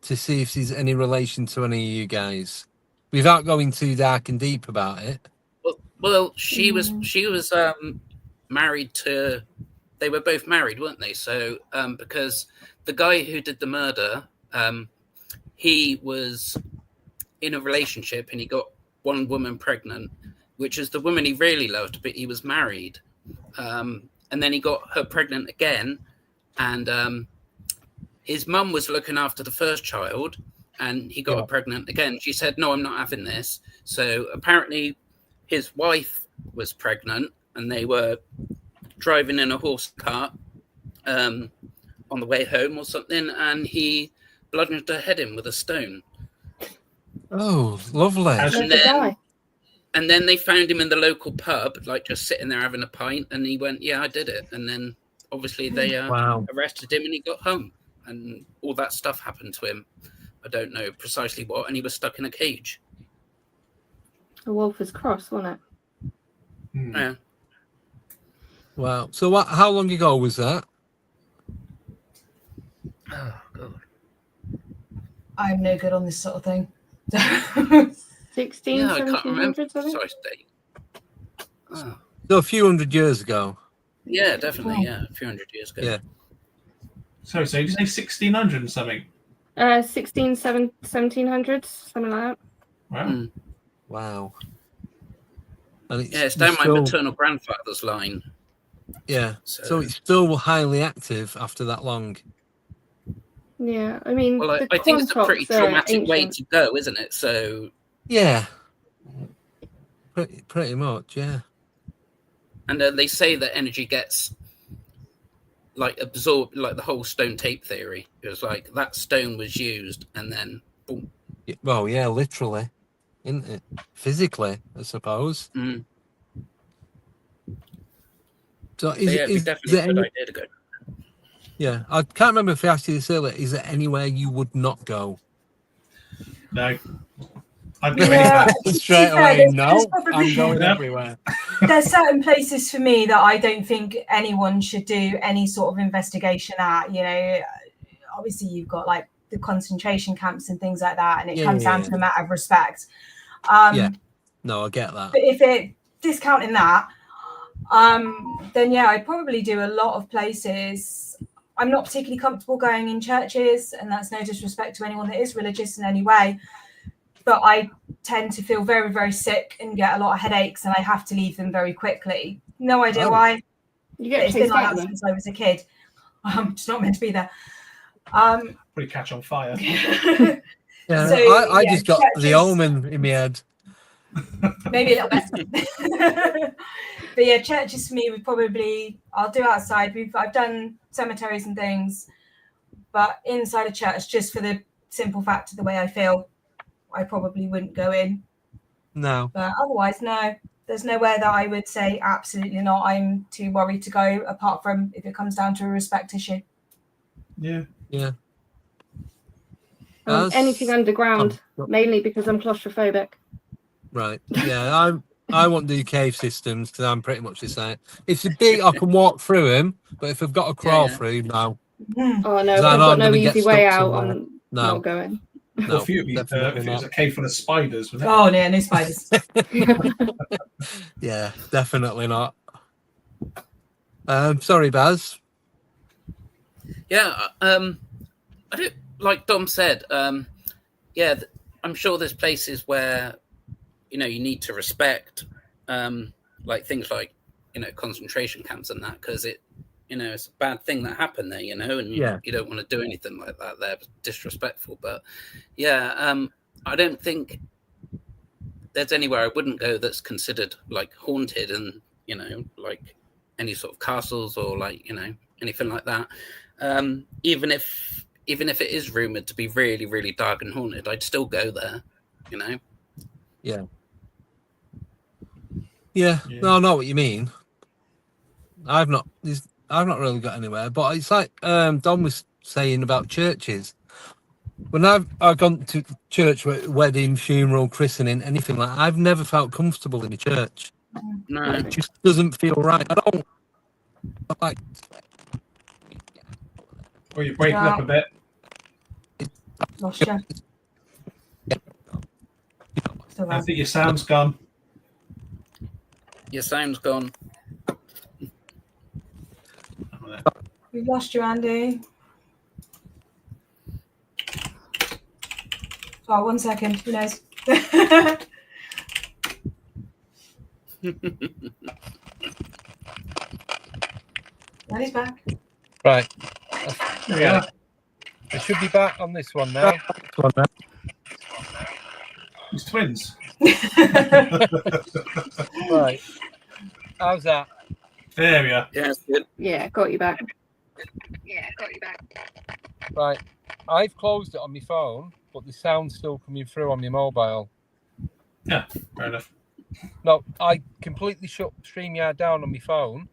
to see if there's any relation to any of you guys? Without going too dark and deep about it. Well, she was married to. They were both married, weren't they? So because the guy who did the murder, he was in a relationship and he got one woman pregnant, which is the woman he really loved, but he was married. And then he got her pregnant again, and his mum was looking after the first child, and he got her pregnant again. She said, "No, I'm not having this." So apparently his wife was pregnant, and they were driving in a horse cart on the way home or something, and he bludgeoned her head in with a stone. Oh, lovely. And then they found him in the local pub, like just sitting there having a pint, and he went, "Yeah, I did it." And then obviously they arrested him and he got home, and all that stuff happened to him. I don't know precisely what, and he was stuck in a cage. A Wolfer's Cross, wasn't it? Yeah. Wow. So how long ago was that? Oh, God. I'm no good on this sort of thing. 16, Yeah, I can't remember 1700s, I think. precise date. Oh. So a few hundred years ago. Yeah, definitely. Yeah, a few hundred years ago. Yeah. So did you say 1600 and something? 1700s, something like that. Wow. Wow. And It's down my maternal grandfather's line. Yeah. So it's still highly active after that long. Yeah, I mean, well, I think it's a pretty traumatic way to go, isn't it? So yeah, pretty much, yeah. And they say that energy gets like absorbed, like the whole stone tape theory. It was like that stone was used, and then boom. Well, yeah, literally, isn't it? Physically, I suppose. Mm. So is definitely a good idea to go. Yeah, I can't remember if I asked you this earlier. Is there anywhere you would not go? No. I'd go anywhere. Straight away, no. I'm going everywhere. There's certain places for me that I don't think anyone should do any sort of investigation at. You know, obviously you've got like the concentration camps and things like that, and it comes down to a matter of respect. No, I get that. But if it discounting that, then yeah, I'd probably do a lot of places. I'm not particularly comfortable going in churches, and that's no disrespect to anyone that is religious in any way. But I tend to feel very, very sick and get a lot of headaches, and I have to leave them very quickly. No idea why. It's been like that since I was a kid. I'm just not meant to be there. Probably catch on fire. Yeah, so, I just got churches, the Omen in my head. Maybe a little bit. But yeah, churches for me would probably, I'll do outside. I've done cemeteries and things, but inside a church, just for the simple fact of the way I feel, I probably wouldn't go in. No. But otherwise, no. There's nowhere that I would say absolutely not. I'm too worried to go, apart from if it comes down to a respect issue. Yeah. Yeah. Anything underground, mainly because I'm claustrophobic. Right. Yeah, I won't do cave systems because I'm pretty much the same. If they're big, I can walk through them, but if I've got to crawl through, no. Oh no, if I've got no easy way out, I'm not going. No, for you, if it was a cave full of spiders, wouldn't it? Oh, yeah, no spiders. Yeah, definitely not. Sorry, Baz. Yeah, I don't, like Dom said. Yeah, I'm sure there's places where you need to respect, like things like concentration camps and that, because it's a bad thing that happened there, and you don't want to do anything like that there. It's disrespectful. But yeah, I don't think there's anywhere I wouldn't go that's considered like haunted, and like any sort of castles or like anything like that. Even if it is rumored to be really, really dark and haunted, I'd still go there. Yeah. No, I know what you mean. I've not really got anywhere, but it's like Don was saying about churches. When I've gone to church, wedding, funeral, christening, anything like that, I've never felt comfortable in a church. No. It just doesn't feel right. I don't like. Well, you're breaking up a bit. Lost you. Still I there. think your sound's gone. Your sound's gone. We've lost you, Andy. Oh, 1 second. Who knows? Andy's back. Right. There we are. I should be back on this one now. It's twins. Right. How's that? There we are. Yeah, it's good. Yeah, got you back. Right. I've closed it on my phone, but the sound's still coming through on my mobile. Yeah, fair enough. No, I completely shut StreamYard down on my phone.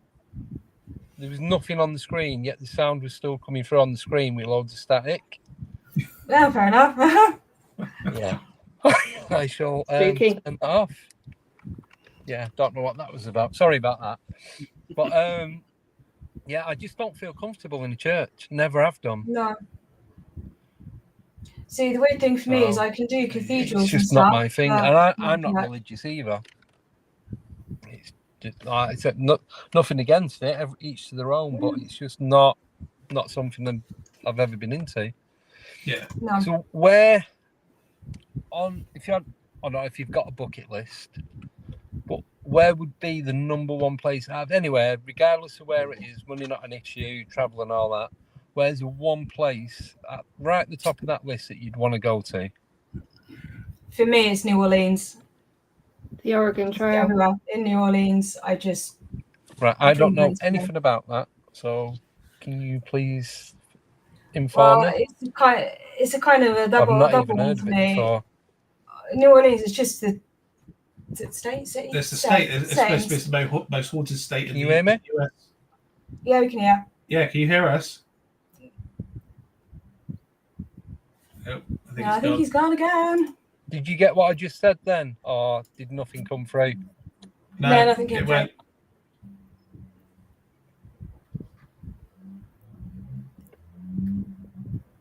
There was nothing on the screen, yet the sound was still coming through on the screen with loads of static. Well, fair enough. Yeah. I shall Spooky. turn that off. Yeah, don't know what that was about. Sorry about that. But yeah, I just don't feel comfortable in a church. Never have done. No. See, the weird thing for me is I can do cathedrals It's and just stuff. not my thing, and I'm not yeah. religious either. It's just like I said, nothing against it. Each to their own, but it's just not something that I've ever been into. Yeah. No. So where on if you had, I don't know if you've got a bucket list, but where would be the number one place out of anywhere, regardless of where it is, money not an issue, travel and all that? Where's the one place right at the top of that list that you'd want to go to? For me, it's New Orleans. The Oregon Trail. Everywhere in New Orleans, I just Right, I don't know dream of it. anything about that, so can you please inform Well, me? it's a kind of a I've double not one even heard for of it me. before. New Orleans is just the state, city. There's the state. It's supposed to be the most haunted state in Can the you hear me? US. Yeah, we can hear. Yeah, can you hear us? Oh, I think he's gone again. Did you get what I just said then, or did nothing come through? No, nothing came it through. went.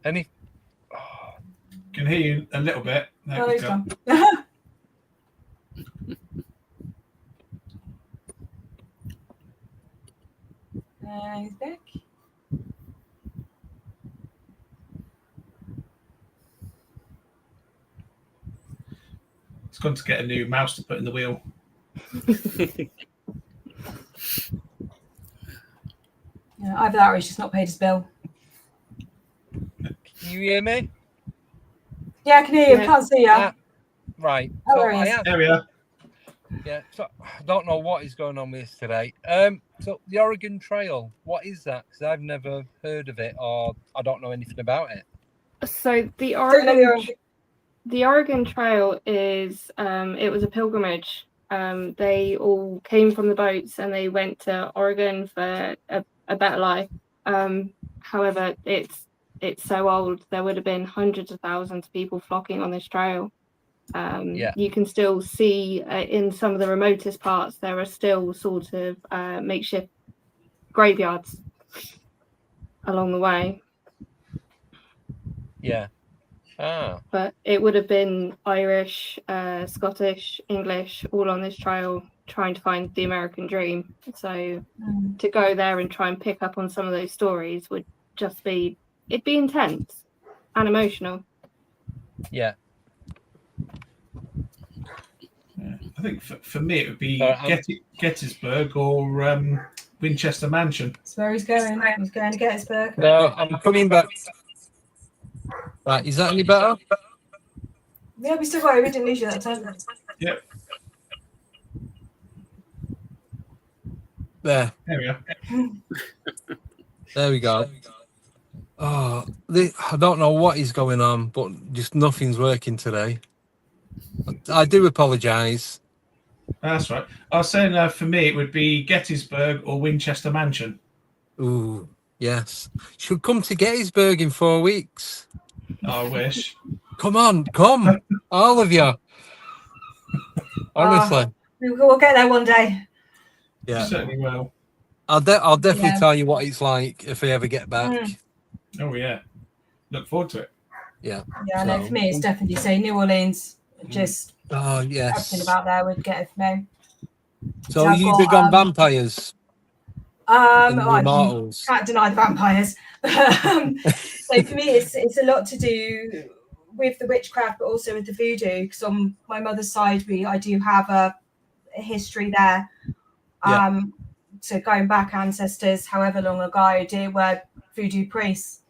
Any? Can hear you a little bit. There Oh, we he's go. gone. He's back. It's gone to get a new mouse to put in the wheel. Yeah, either that or he's just not paid his bill. Can you hear me? Yeah, I can hear you. I can't see you. Right. Oh, So there he I is. asked, There we are. yeah. So I don't know what is going on with this today. So the Oregon Trail, what is that? Because I've never heard of it, or I don't know anything about it. So the Don't know The Oregon Trail is it was a pilgrimage. They all came from the boats and they went to Oregon for a better life. However, it's so old. There would have been hundreds of thousands of people flocking on this trail. You can still see in some of the remotest parts there are still sort of makeshift graveyards along the way. Yeah. But it would have been Irish, Scottish, English, all on this trail trying to find the American dream. So to go there and try and pick up on some of those stories would just be, it'd be intense and emotional. Yeah. I think for me it would be So, Gettysburg or Winchester Mansion. That's where he's going. He's going to Gettysburg. No, I'm coming back. Right, is that any better? Yeah, we still got it. We didn't lose you that time. Yep. There. There we are. There we go. Oh, I don't know what is going on, but just nothing's working today. I do apologise. That's right. I was saying for me, it would be Gettysburg or Winchester Mansion. Ooh, yes. Should come to Gettysburg in 4 weeks. I wish. Come on, come, all of you. Honestly, We'll get there one day. yeah. Certainly will. I'll definitely Yeah. tell you what it's like if we ever get back. Oh yeah. Look forward to it. Yeah. Yeah, no, for me, it's definitely say New Orleans. Just Oh everything yes. about there would get it for me. So I've you got, big on vampires and the I Immortals? can't deny the vampires. So for me, it's a lot to do with the witchcraft, but also with the voodoo. Because on my mother's side, I do have a history there. Yeah. So going back ancestors, however long ago, they were voodoo priests.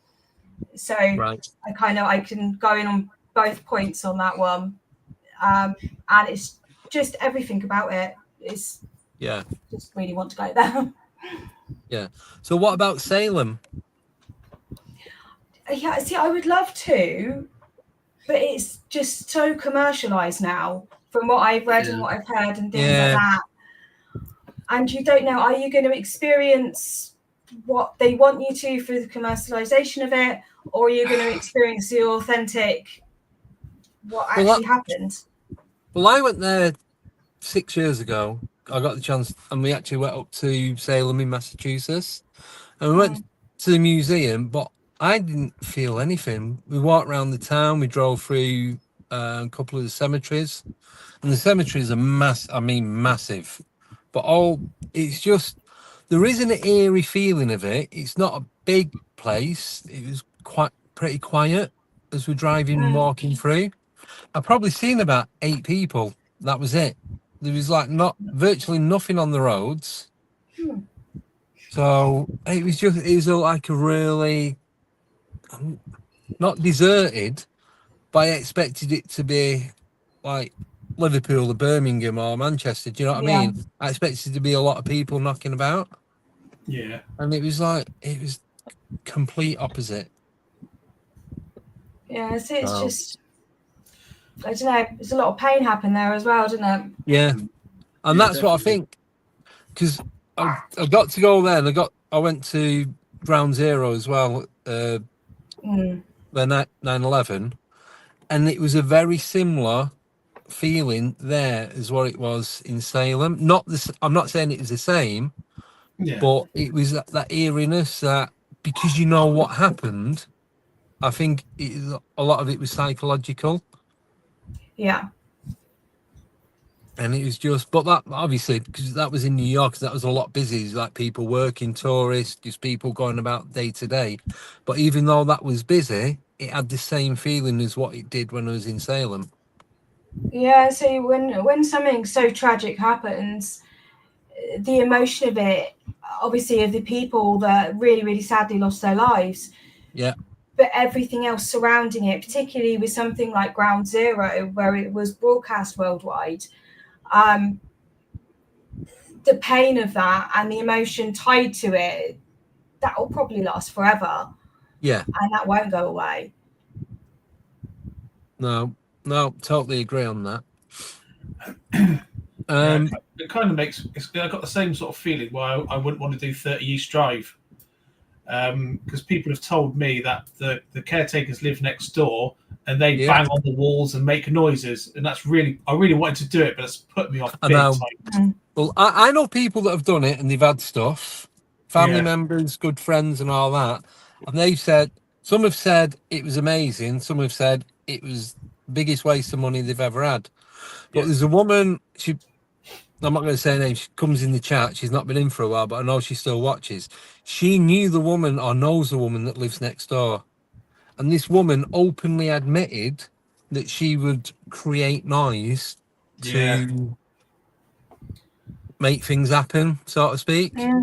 So Right. I can go in on both points on that one. And it's just everything about it. It's Yeah. just really want to go there. Yeah. So what about Salem? Yeah, see, I would love to, but it's just so commercialized now from what I've read and what I've heard and things like that. And you don't know, are you going to experience what they want you to through the commercialization of it, or are you going to experience the authentic, what actually happened? Well, I went there 6 years ago. I got the chance, and we actually went up to Salem in Massachusetts, and we went to the museum, but I didn't feel anything. We walked around the town, we drove through a couple of the cemeteries, and the cemeteries are massive, but it's just, there is an eerie feeling of it. It's not a big place. It was pretty quiet as we're driving, walking through. I've probably seen about 8 people. That was it. There was like virtually nothing on the roads. So it was like a really, not deserted, but I expected it to be like Liverpool or Birmingham or Manchester. Do you know what I mean? I expected to be a lot of people knocking about. Yeah. And it was complete opposite. Yeah, it's just, I don't know, there's a lot of pain happen there as well, doesn't it? Yeah. And that's what I think. Because I got to go there, and I went to Ground Zero as well, the 9/11, and it was a very similar feeling there as what it was in Salem. I'm not saying it was the same, but it was that eeriness, that because you know what happened. I think a lot of it was psychological. Yeah. And it was just, but that obviously, because that was in New York, that was a lot busy. It was like people working, tourists, just people going about day to day. But even though that was busy, it had the same feeling as what it did when I was in Salem. Yeah, so when something so tragic happens, the emotion of it, obviously, of the people that really, really sadly lost their lives. Yeah. But everything else surrounding it, particularly with something like Ground Zero, where it was broadcast worldwide, the pain of that and the emotion tied to it, that will probably last forever. Yeah. And that won't go away. No, totally agree on that. It kind of makes, I got the same sort of feeling why I wouldn't want to do 30 East Drive. Because people have told me that the caretakers live next door and they bang on the walls and make noises, and I really wanted to do it, but it's put me off big time. Well, I know people that have done it and they've had stuff, family members, good friends, and all that, and they've said, some have said it was amazing, some have said it was the biggest waste of money they've ever had. But there's a woman, I'm not going to say her name, she comes in the chat, she's not been in for a while, but I know she still watches. She knew the woman, or knows the woman that lives next door. And this woman openly admitted that she would create noise to make things happen, so to speak. Yeah.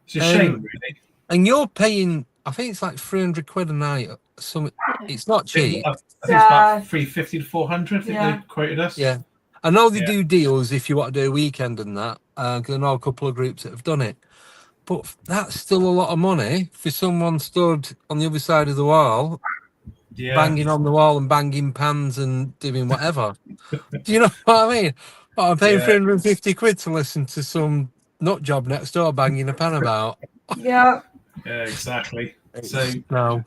It's a shame, really. And you're paying, I think it's like £300 a night. It's not cheap. I think it's about 350 to 400. I think they quoted us. Yeah. I know they do deals if you want to do a weekend and that. because I know a couple of groups that have done it. But that's still a lot of money for someone stood on the other side of the wall, banging on the wall and banging pans and doing whatever. Do you know what I mean? Oh, I'm paying 350 quid to listen to some nut job next door banging a pan about. Yeah. Yeah, exactly. So no,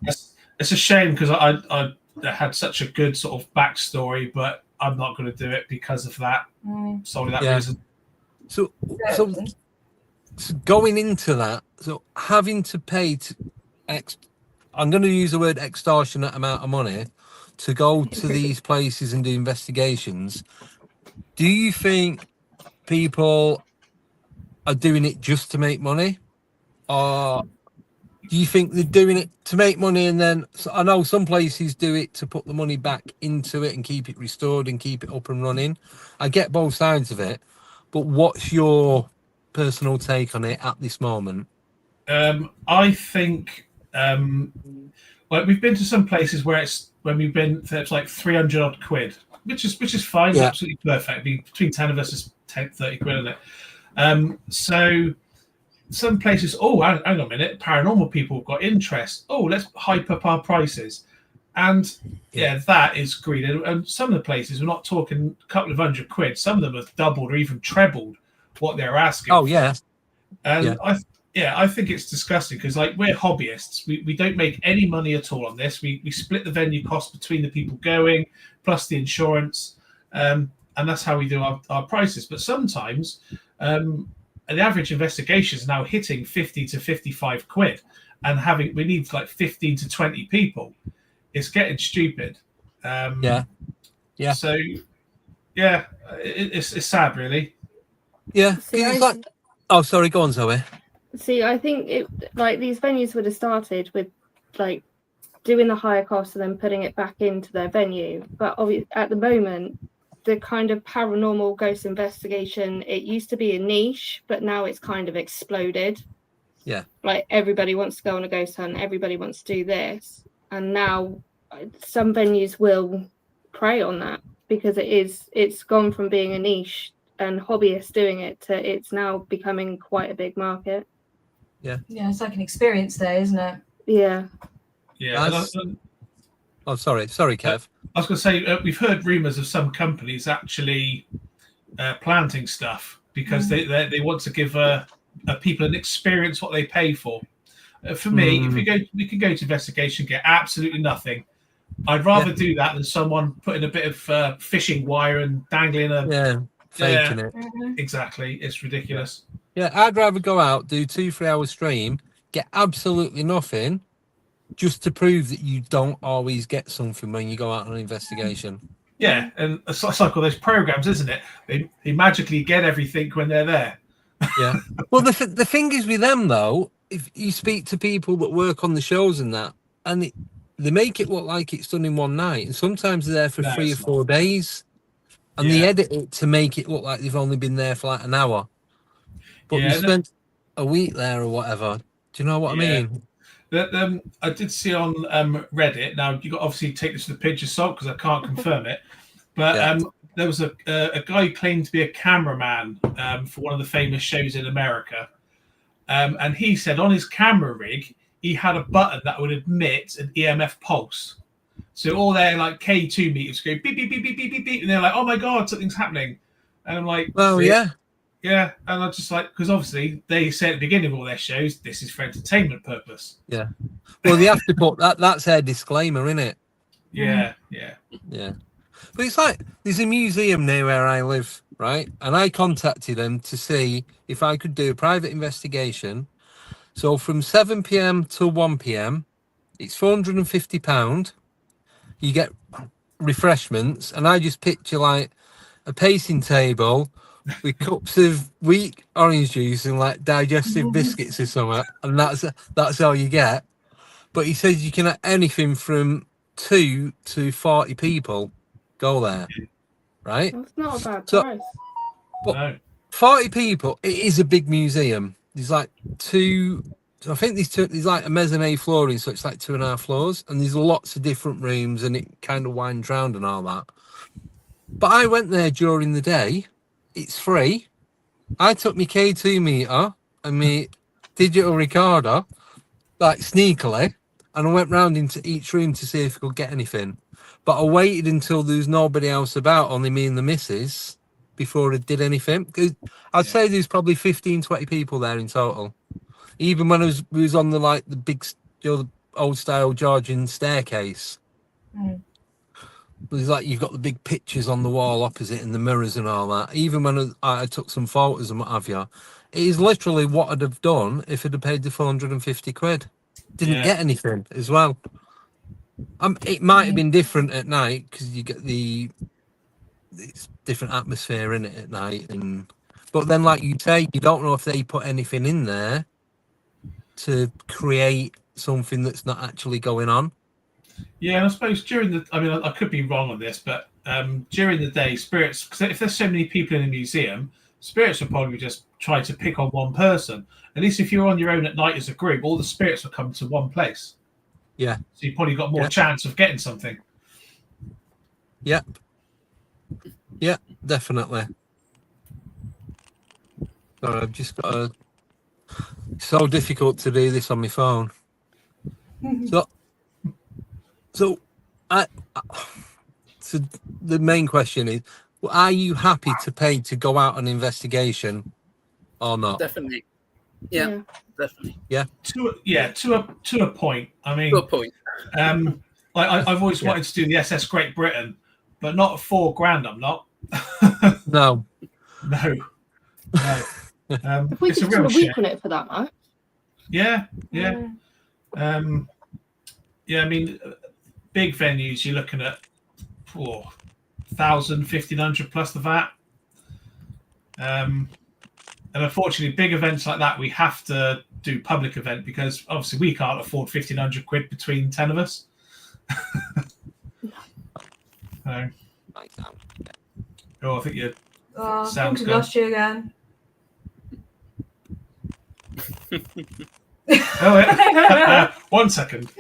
it's a shame because I had such a good sort of backstory, but I'm not going to do it because of that. Solely that reason. So going into that, so having to pay I'm going to use the word extortionate amount of money to go to these places and do investigations. Do you think people are doing it just to make money, or do you think they're doing it to make money and then I know some places do it to put the money back into it and keep it restored and keep it up and running? I get both sides of it, but what's your personal take on it at this moment? I think like we've been to some places where it's like 300 odd quid, which is fine, absolutely perfect. It'd be between 10 of us is 30 quid in it. So some places, hang on a minute, paranormal people have got interest. Let's hype up our prices. And that is greed. And some of the places, we're not talking a couple of £100. Some of them have doubled or even trebled what they're asking. And I think it's disgusting because like we're hobbyists. We don't make any money at all on this. We split the venue cost between the people going plus the insurance. And that's how we do our prices. But sometimes the average investigation is now hitting 50 to 55 quid and we need like 15 to 20 people. It's getting stupid. So it's sad, really. Sorry, go on, Zoe. See, I think these venues would have started with like doing the higher cost and then putting it back into their venue. But at the moment, the kind of paranormal ghost investigation, it used to be a niche, but now it's kind of exploded. Yeah. Like everybody wants to go on a ghost hunt, everybody wants to do this. And now some venues will prey on that because it's gone from being a niche and hobbyists doing it to it's now becoming quite a big market. Yeah, it's like an experience there, isn't it? Yeah. Yeah. Sorry, Kev. I was going to say, we've heard rumours of some companies actually planting stuff because they want to give people an experience what they pay for. For me, if we can go to investigation, get absolutely nothing. I'd rather do that than someone putting a bit of fishing wire and dangling faking it. Exactly, it's ridiculous. Yeah, I'd rather go out, do 2-3 hour stream, get absolutely nothing, just to prove that you don't always get something when you go out on an investigation. Yeah, and it's like all those programs, isn't it? They magically get everything when they're there. Yeah. Well, the thing is with them though, if you speak to people that work on the shows and that, and they make it look like it's done in one night, and sometimes they're there for 3 or 4 days, and they edit it to make it look like they've only been there for like an hour, but they spent a week there or whatever. Do you know what I mean? I did see on Reddit. Now you got to obviously take this with a pinch of salt because I can't confirm it, but there was a guy who claimed to be a cameraman for one of the famous shows in America, and he said on his camera rig he had a button that would emit an EMF pulse. So all their like K2 meters go beep beep beep beep beep beep beep, and they're like, "Oh my god, something's happening!" And I'm like, "Well, yeah." Yeah, and I just like because obviously they say at the beginning of all their shows, this is for entertainment purpose. Yeah. Well, they have to put that's their disclaimer, isn't it? Yeah. But it's like there's a museum near where I live, right? And I contacted them to see if I could do a private investigation. So from 7 p.m. till 1 p.m, it's £450. You get refreshments, and I just picture like a pacing table with cups of weak orange juice and like digestive biscuits or something, and that's all you get. But he says you can have anything from 2 to 40 people go there, right? That's not a bad price. But no. 40 people, it is a big museum. There's like I think there's like a mezzanine flooring, so it's like 2.5 floors, and there's lots of different rooms, and it kind of winds round and all that. But I went there during the day. It's free. I took my K2 meter and my digital recorder, like sneakily, and I went round into each room to see if I could get anything. But I waited until there was nobody else about, only me and the missus, before I did anything. 'Cause I'd say there's probably 15, 20 people there in total. Even when we was on the big, the old style Georgian staircase. Mm. There's you've got the big pictures on the wall opposite and the mirrors and all that. Even when I took some photos and what have you, it is literally what I'd have done if I'd have paid the 450 quid. Didn't get anything as well. It might have been different at night because you get it's different atmosphere in it at night, but then like you say, you don't know if they put anything in there to create something that's not actually going on. Yeah, and I suppose I could be wrong on this, but during the day, spirits, because if there's so many people in a museum, spirits will probably just try to pick on one person. At least if you're on your own at night as a group, all the spirits will come to one place. Yeah. So you've probably got more chance of getting something. Yep. Yeah, definitely. Sorry, I've just got a... It's so difficult to do this on my phone. So the main question is, are you happy to pay to go out on investigation or not? Definitely. Yeah. Definitely. Yeah. To a point. I mean, To a point. I've always wanted to do the SS Great Britain, but not $4,000. I'm not. No. No. If we It's could a real put a week shame. on it for that, right? Yeah. I mean, big venues, you're looking at 1,000, 1,500 plus the VAT. And unfortunately, big events like that, we have to do public event because obviously we can't afford 1,500 quid between 10 of us. So, I think you I sounds think good. we lost you again. Oh, 1 second.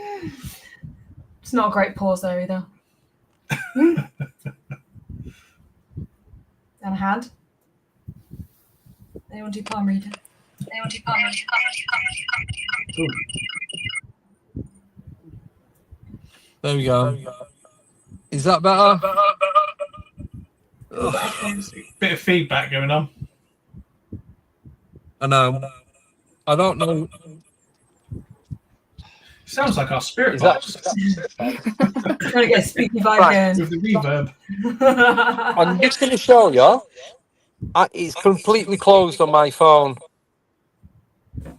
It's not a great pause there either. And a hand. Anyone do palm reader? There we go. Is that better? Bit of feedback going on. I know. I don't know. Sounds like our spirit Is box Trying to get a spooky vibe with the reverb. going. I'm just going to show you. It's completely closed on my phone. Can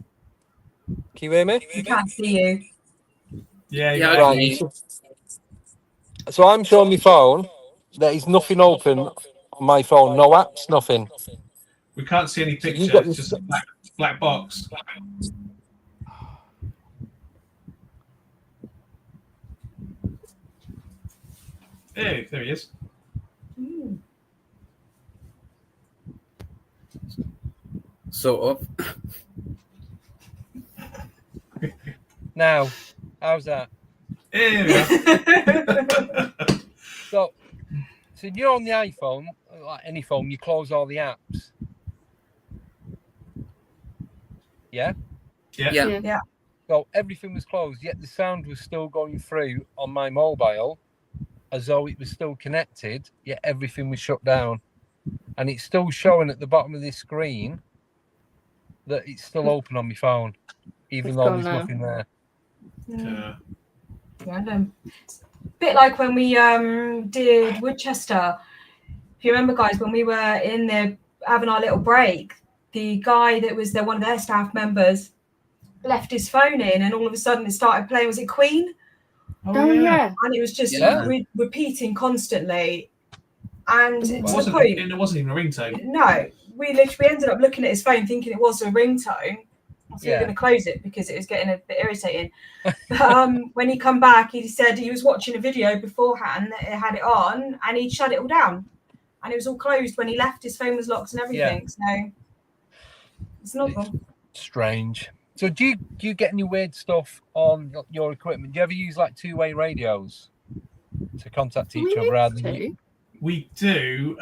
you hear me? We can't see you. Yeah, Yeah, Right. So I'm showing my phone. There is nothing open on my phone. No apps, nothing. we can't see any So you picture. got It's just a black box. Hey, there he is. Sort of. Now, how's that? Here we are. So you're on the iPhone, like any phone, you close all the apps. Yeah? Yeah. So everything was closed, yet the sound was still going through on my mobile as though it was still connected, yet everything was shut down. And it's still showing at the bottom of this screen that it's still open on my phone, even It's though gone there's now. nothing there. Random. Bit like when we did Woodchester. If you remember, guys, when we were in there having our little break, the guy that was there, one of their staff members, left his phone in, and all of a sudden it started playing. Was it Queen? Oh yeah. And it was just Yeah. repeating constantly. And It to the wasn't, point, it wasn't even a ringtone. no, we ended up looking at his phone thinking it was a ringtone. So we were going to close it because it was getting a bit irritating. But when he come back, he said he was watching a video beforehand that it had it on, and he'd shut it all down, and it was all closed when he left. His phone was locked and everything. So it's not wrong. Strange. So do you get any weird stuff on your equipment? Do you ever use like two-way radios to contact each other rather than We do,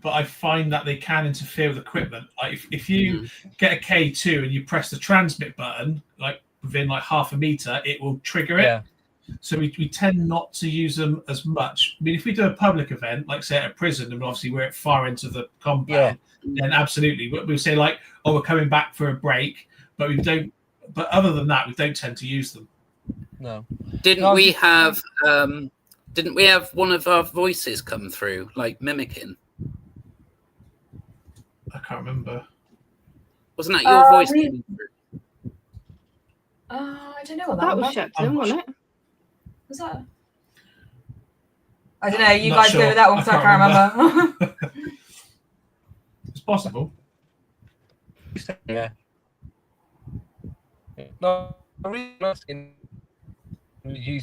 but I find that they can interfere with equipment. Like if you get a K2 and you press the transmit button, like within like half a meter, it will trigger it. Yeah. So we tend not to use them as much. I mean, if we do a public event, like say at a prison, and obviously we're at far into the compound, then absolutely. We'll say like, oh, we're coming back for a break, but we don't. But other than that, we don't tend to use them. No. Didn't we have one of our voices come through, like mimicking? I can't remember. Wasn't that your voice? I don't know what That was was. Shepton, wasn't it? Was that? I don't know. You Not guys sure. go with that one because I can't remember. It's possible. Yeah. No, I'm really asking. You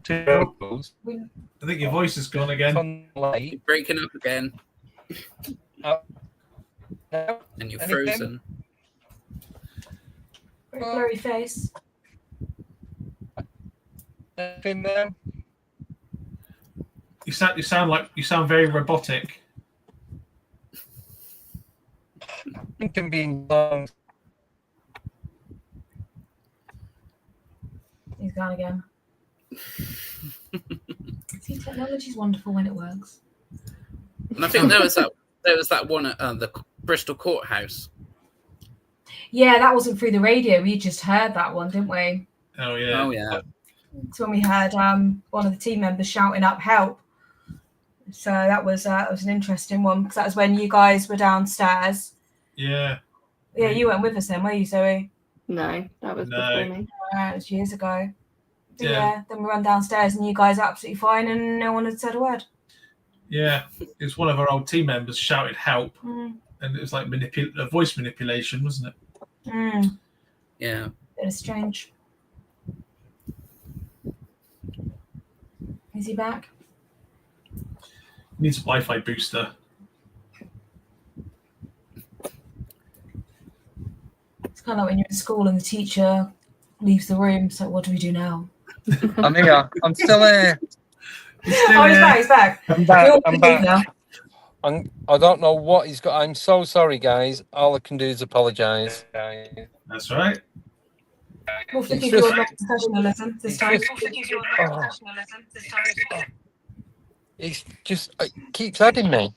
two vocals I think your voice has gone again. on late. You're breaking up again, No. and you're Anything? frozen. Very blurry face. Anything there? You sound very robotic. It can be long. He's gone again. See, technology's wonderful when it works. And I think there was that one at the Bristol courthouse. Yeah, that wasn't through the radio. We just heard that one, didn't we? Oh yeah. Oh yeah. It's when we heard one of the team members shouting up help. So that was an interesting one because that was when you guys were downstairs. Yeah. Yeah, you weren't with us then, were you, Zoe? No, that was No. before me. It was years ago. But Yeah. then we ran downstairs and you guys are absolutely fine and no one had said a word. Yeah. It was one of our old team members shouted help, Mm. and it was like voice manipulation, wasn't it? Mm. Yeah. Bit of strange. Is he back? Needs a Wi-Fi booster. It's kind of like when you're in school and the teacher leaves the room. So what do we do now? I'm here. I'm still here. He's still Oh, he's here. back. He's back. I'm You're back. all I'm good back. now. I don't know what he's got. I'm so sorry, guys. All I can do is apologise. That's right. We'll forgive just- your professionalism this time. It's just it keeps adding me.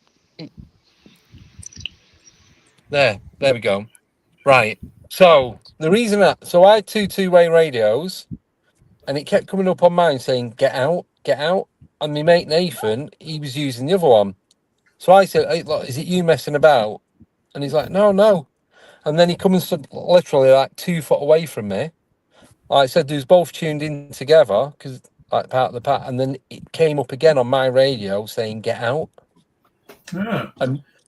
There we go. Right. So the reason so I had two-way radios, and it kept coming up on mine saying "get out," and my mate Nathan, he was using the other one. So I said, "Hey, look, is it you messing about?" And he's like, "No." And then he comes literally like 2 foot away from me. Like I said, they was both tuned in together because like part of the pack, and then it came up again on my radio saying "get out," Yeah.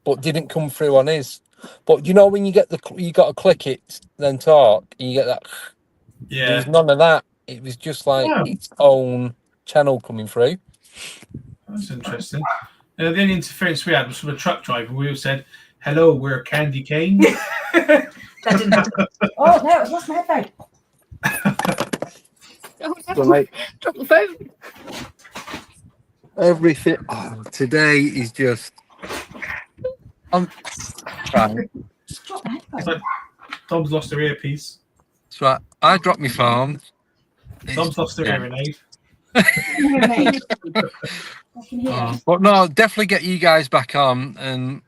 but didn't come through on his. But you know when you get you got to click it, then talk, and you get that. There Yeah. was none of that. It was just like its own channel coming through. That's interesting. The only interference we had was from a truck driver. We all said, "Hello, we're Candy Cane." That didn't happen. Oh no, I've lost my headphone. Drop the phone. Everything. Oh, today is just. I'm trying. Drop my It's headphone. like Tom's lost her earpiece. That's right. I dropped my phone. Tom's lost her hearing aid. I can hear. But no, definitely get you guys back on and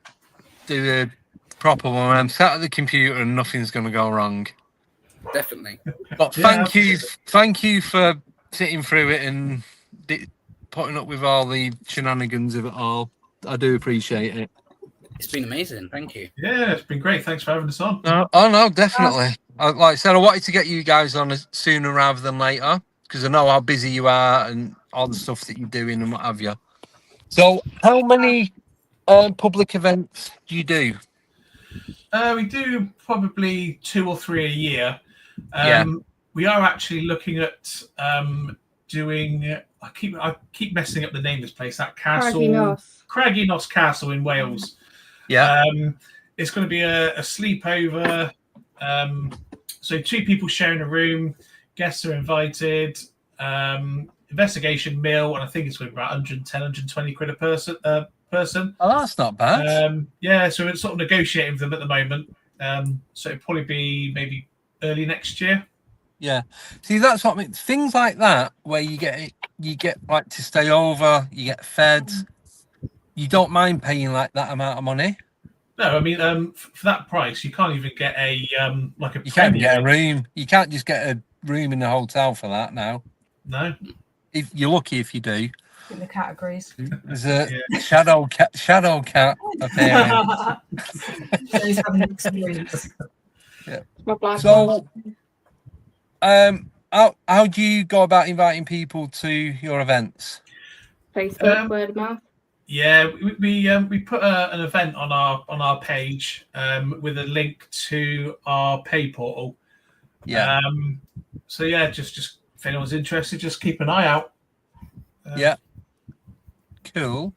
do the proper one. I'm sat at the computer and nothing's going to go wrong. Definitely. But Yeah. thank you for sitting through it and putting up with all the shenanigans of it all. I do appreciate it. It's been amazing. Thank you. Yeah, it's been great. Thanks for having us on. No, definitely. Like I said, I wanted to get you guys on sooner rather than later because I know how busy you are and all the stuff that you're doing and what have you. So, how many public events do you do? We do probably 2 or 3 a year. Yeah. We are actually looking at doing. I keep messing up the name of this place. That castle, Craggy Nos Castle in Wales. Yeah. It's going to be a sleepover. So 2 people sharing a room. Guests are invited. investigation meal, and I think it's going to be about 110, 120 quid a person. Oh, that's not bad. Yeah, so we're sort of negotiating with them at the moment. So it'll probably be maybe early next year. Yeah. See, that's what I mean. Things like that, where you get like to stay over, you get fed. You don't mind paying like that amount of money. No, I mean, for that price, you can't even get a like a. You can't get a room. You can't just get a room in a hotel for that now. No. If you're lucky, if you do. In the categories. There's a shadow cat appearing. Those having an experience. Yeah. My black So, how do you go about inviting people to your events? Facebook, word of mouth. Yeah, we put an event on our page with a link to our pay portal. Yeah. So yeah, just if anyone's interested, just keep an eye out. Yeah. Cool.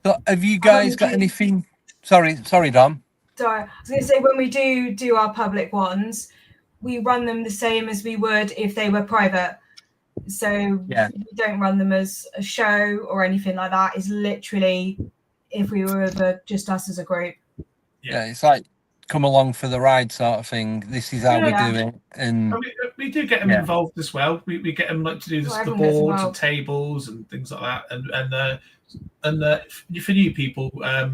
So have you guys got anything? Sorry, Dom. Sorry, I was going to say, when we do our public ones, we run them the same as we would if they were private. So we don't run them as a show or anything like that. It's literally if we were just us as a group. Yeah, it's like come along for the ride sort of thing. This is how we do it, and we do get them involved as well. We get them like to do the boards and tables and things like that. And for new people,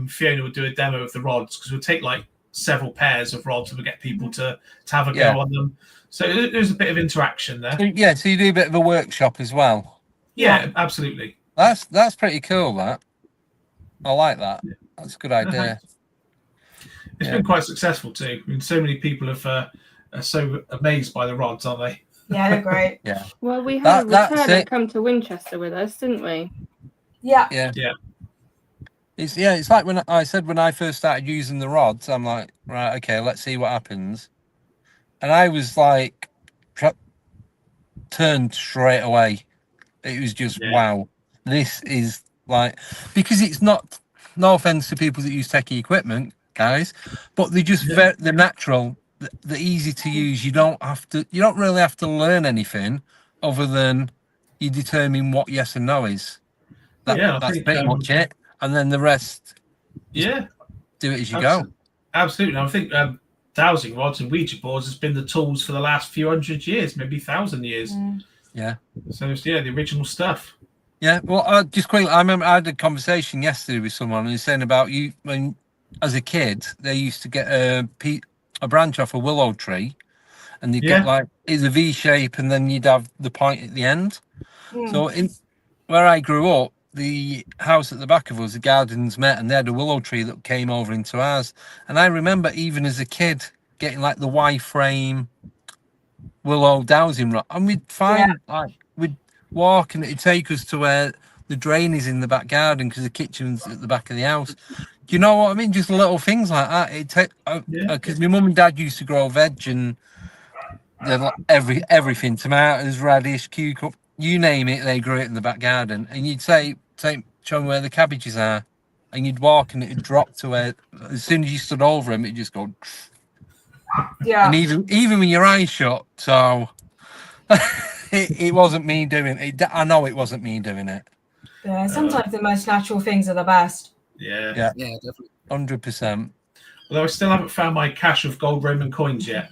Fiona would do a demo of the rods, because we'll take like several pairs of rods and we get people to have a go on them. So there's a bit of interaction there. So you do a bit of a workshop as well. Yeah, absolutely. That's pretty cool. That I like that. That's a good idea. It's been quite successful too. I mean, so many people are so amazed by the rods, aren't they? Yeah, they're great. Yeah. Well, we had a returner come to Winchester with us, didn't we? Yeah. It's like when I first started using the rods, I'm like, right, okay, let's see what happens. And I was like, turned straight away. It was just, wow, this is like, because it's not, no offense to people that use techie equipment, guys, but they're just they're natural, they're easy to use. You don't really have to learn anything other than you determine what yes and no is. That's pretty much it. And then the rest, do it as you go. Absolutely. I think dowsing rods and Ouija boards has been the tools for the last few hundred years, maybe 1,000 years. Yeah. So it's the original stuff. Yeah. Well, just quickly, I remember I had a conversation yesterday with someone and he's saying about you when, as a kid, they used to get a branch off a willow tree, and you'd get like it's a V shape, and then you'd have the point at the end. So in where I grew up, the house at the back of us, the gardens met, and they had a willow tree that came over into ours. And I remember even as a kid getting like the Y-frame willow dowsing rod, and we'd find like we'd walk and it'd take us to where the drain is in the back garden because the kitchen's at the back of the house. Do you know what I mean? Just little things like that. It take because my mum and dad used to grow veg and everything, tomatoes, radish, cucumber, you name it, they grew it in the back garden. And you'd say, show them where the cabbages are, and you'd walk and it'd drop to where, as soon as you stood over them, it'd just go. Yeah. And even with your eyes shut, so it wasn't me doing it. I know it wasn't me doing it. Yeah, sometimes the most natural things are the best. Yeah, definitely. 100%. Although I still haven't found my cache of gold Roman coins yet.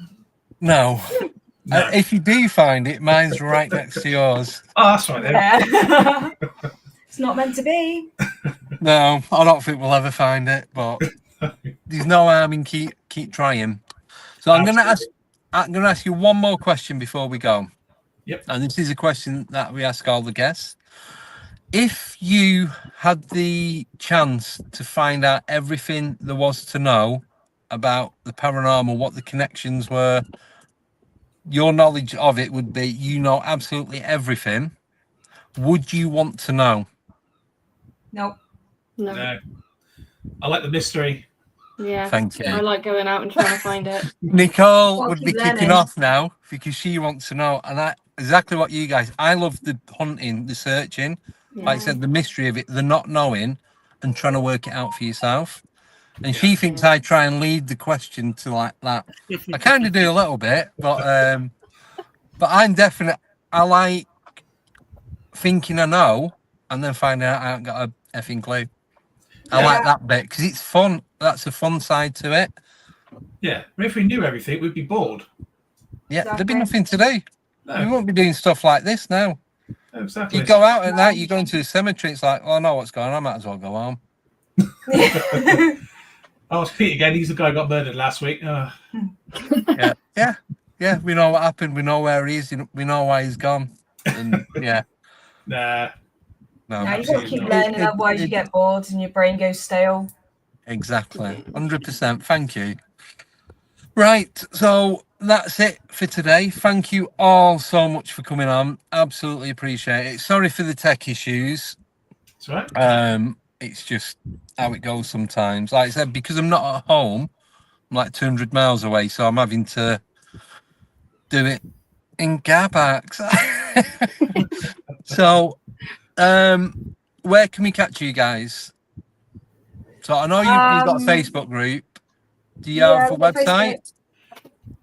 No. If you do find it, mine's right next to yours. Oh, that's right then. Yeah. It's not meant to be. No, I don't think we'll ever find it, but there's no harm in keep trying. So I'm gonna ask you one more question before we go. Yep. And this is a question that we ask all the guests. If you had the chance to find out everything there was to know about the paranormal, what the connections were, your knowledge of it would be, absolutely everything, would you want to know? Nope. No. I like the mystery. Yeah. Thank you. I like going out and trying to find it. Nicole would be kicking off now because she wants to know, and exactly what you guys. I love the hunting, the searching. Yeah. Like I said, the mystery of it, the not knowing and trying to work it out for yourself. And she thinks I try and lead the question to like that. I kind of do a little bit, but I'm definite. I like thinking I know, and then finding out I haven't got a effing clue. I Yeah. like that bit because it's fun. That's a fun side to it. Yeah, but if we knew everything, we'd be bored. Yeah, there'd be Exactly. nothing to do. We No, won't be doing stuff like this now. exactly. You go out at night, you go into the cemetery, it's like, oh, I know what's going on, I might as well go home. Oh, it's Pete again. He's the guy who got murdered last week. Yeah, we know what happened, we know where he is, we know why he's gone. And yeah, Nah. no, Now you got to keep not. learning, otherwise you get bored and your brain goes stale. exactly, 100%. Thank you. Right, so that's it for today. Thank you all so much for coming on. Absolutely appreciate it. Sorry for the tech issues. That's right. It's just how it goes sometimes. Like I said, because I'm not at home, I'm like 200 miles away, so I'm having to do it in car parks. So, where can we catch you guys? So I know you've got a Facebook group. Do you have a website?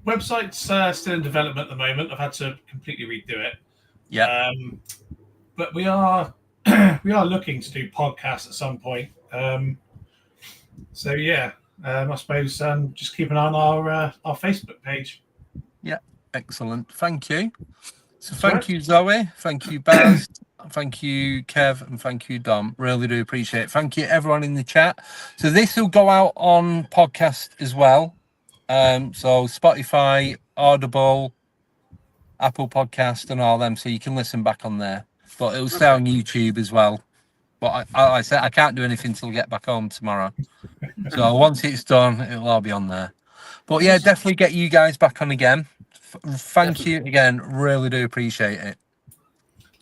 Website's still in development at the moment. I've had to completely redo it. Yeah. But we are we are looking to do podcasts at some point. So yeah, I suppose just keep an eye on our Facebook page. Yeah, excellent. Thank you. So That's thank right. you, Zoe. Thank you, Baz. Thank you, Kev, and thank you, Dom. Really do appreciate it. Thank you, everyone in the chat. So this will go out on podcast as well. So Spotify, Audible, Apple Podcast, and all them. So you can listen back on there. But it'll stay on YouTube as well. But I said I can't do anything till I get back home tomorrow. So once it's done, it'll all be on there. But yeah, definitely get you guys back on again. Thank you again. Really do appreciate it.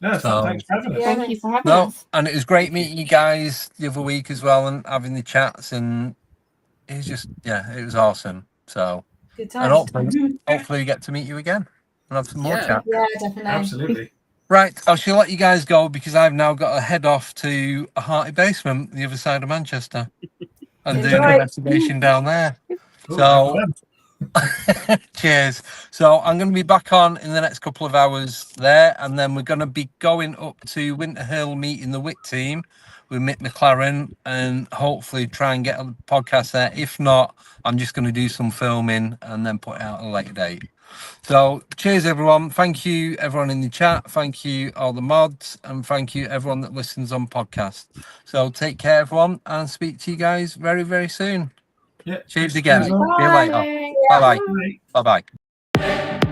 No, thanks for having us. Yeah. Thank you for having No, us. and it was great meeting you guys the other week as well and having the chats, and it was just it was awesome. So Good and times. hopefully we get to meet you again and have some more Yeah. chat. Yeah, definitely. Absolutely. Right, I shall let you guys go because I've now got to head off to a hearty basement, the other side of Manchester, and do an Enjoy. investigation down there. Cool. So cheers. So I'm going to be back on in the next couple of hours there, and then we're going to be going up to Winter Hill meeting the WIT team with Mick McLaren and hopefully try and get a podcast there. If not, I'm just going to do some filming and then put it out at a later date. So cheers everyone. Thank you everyone in the chat. Thank you all the mods, and thank you everyone that listens on podcast. So take care everyone, and speak to you guys very, very soon. Yeah. Cheers again. See you later. Bye. Bye-bye. Bye. Bye-bye.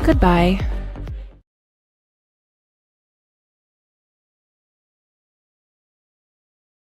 Goodbye.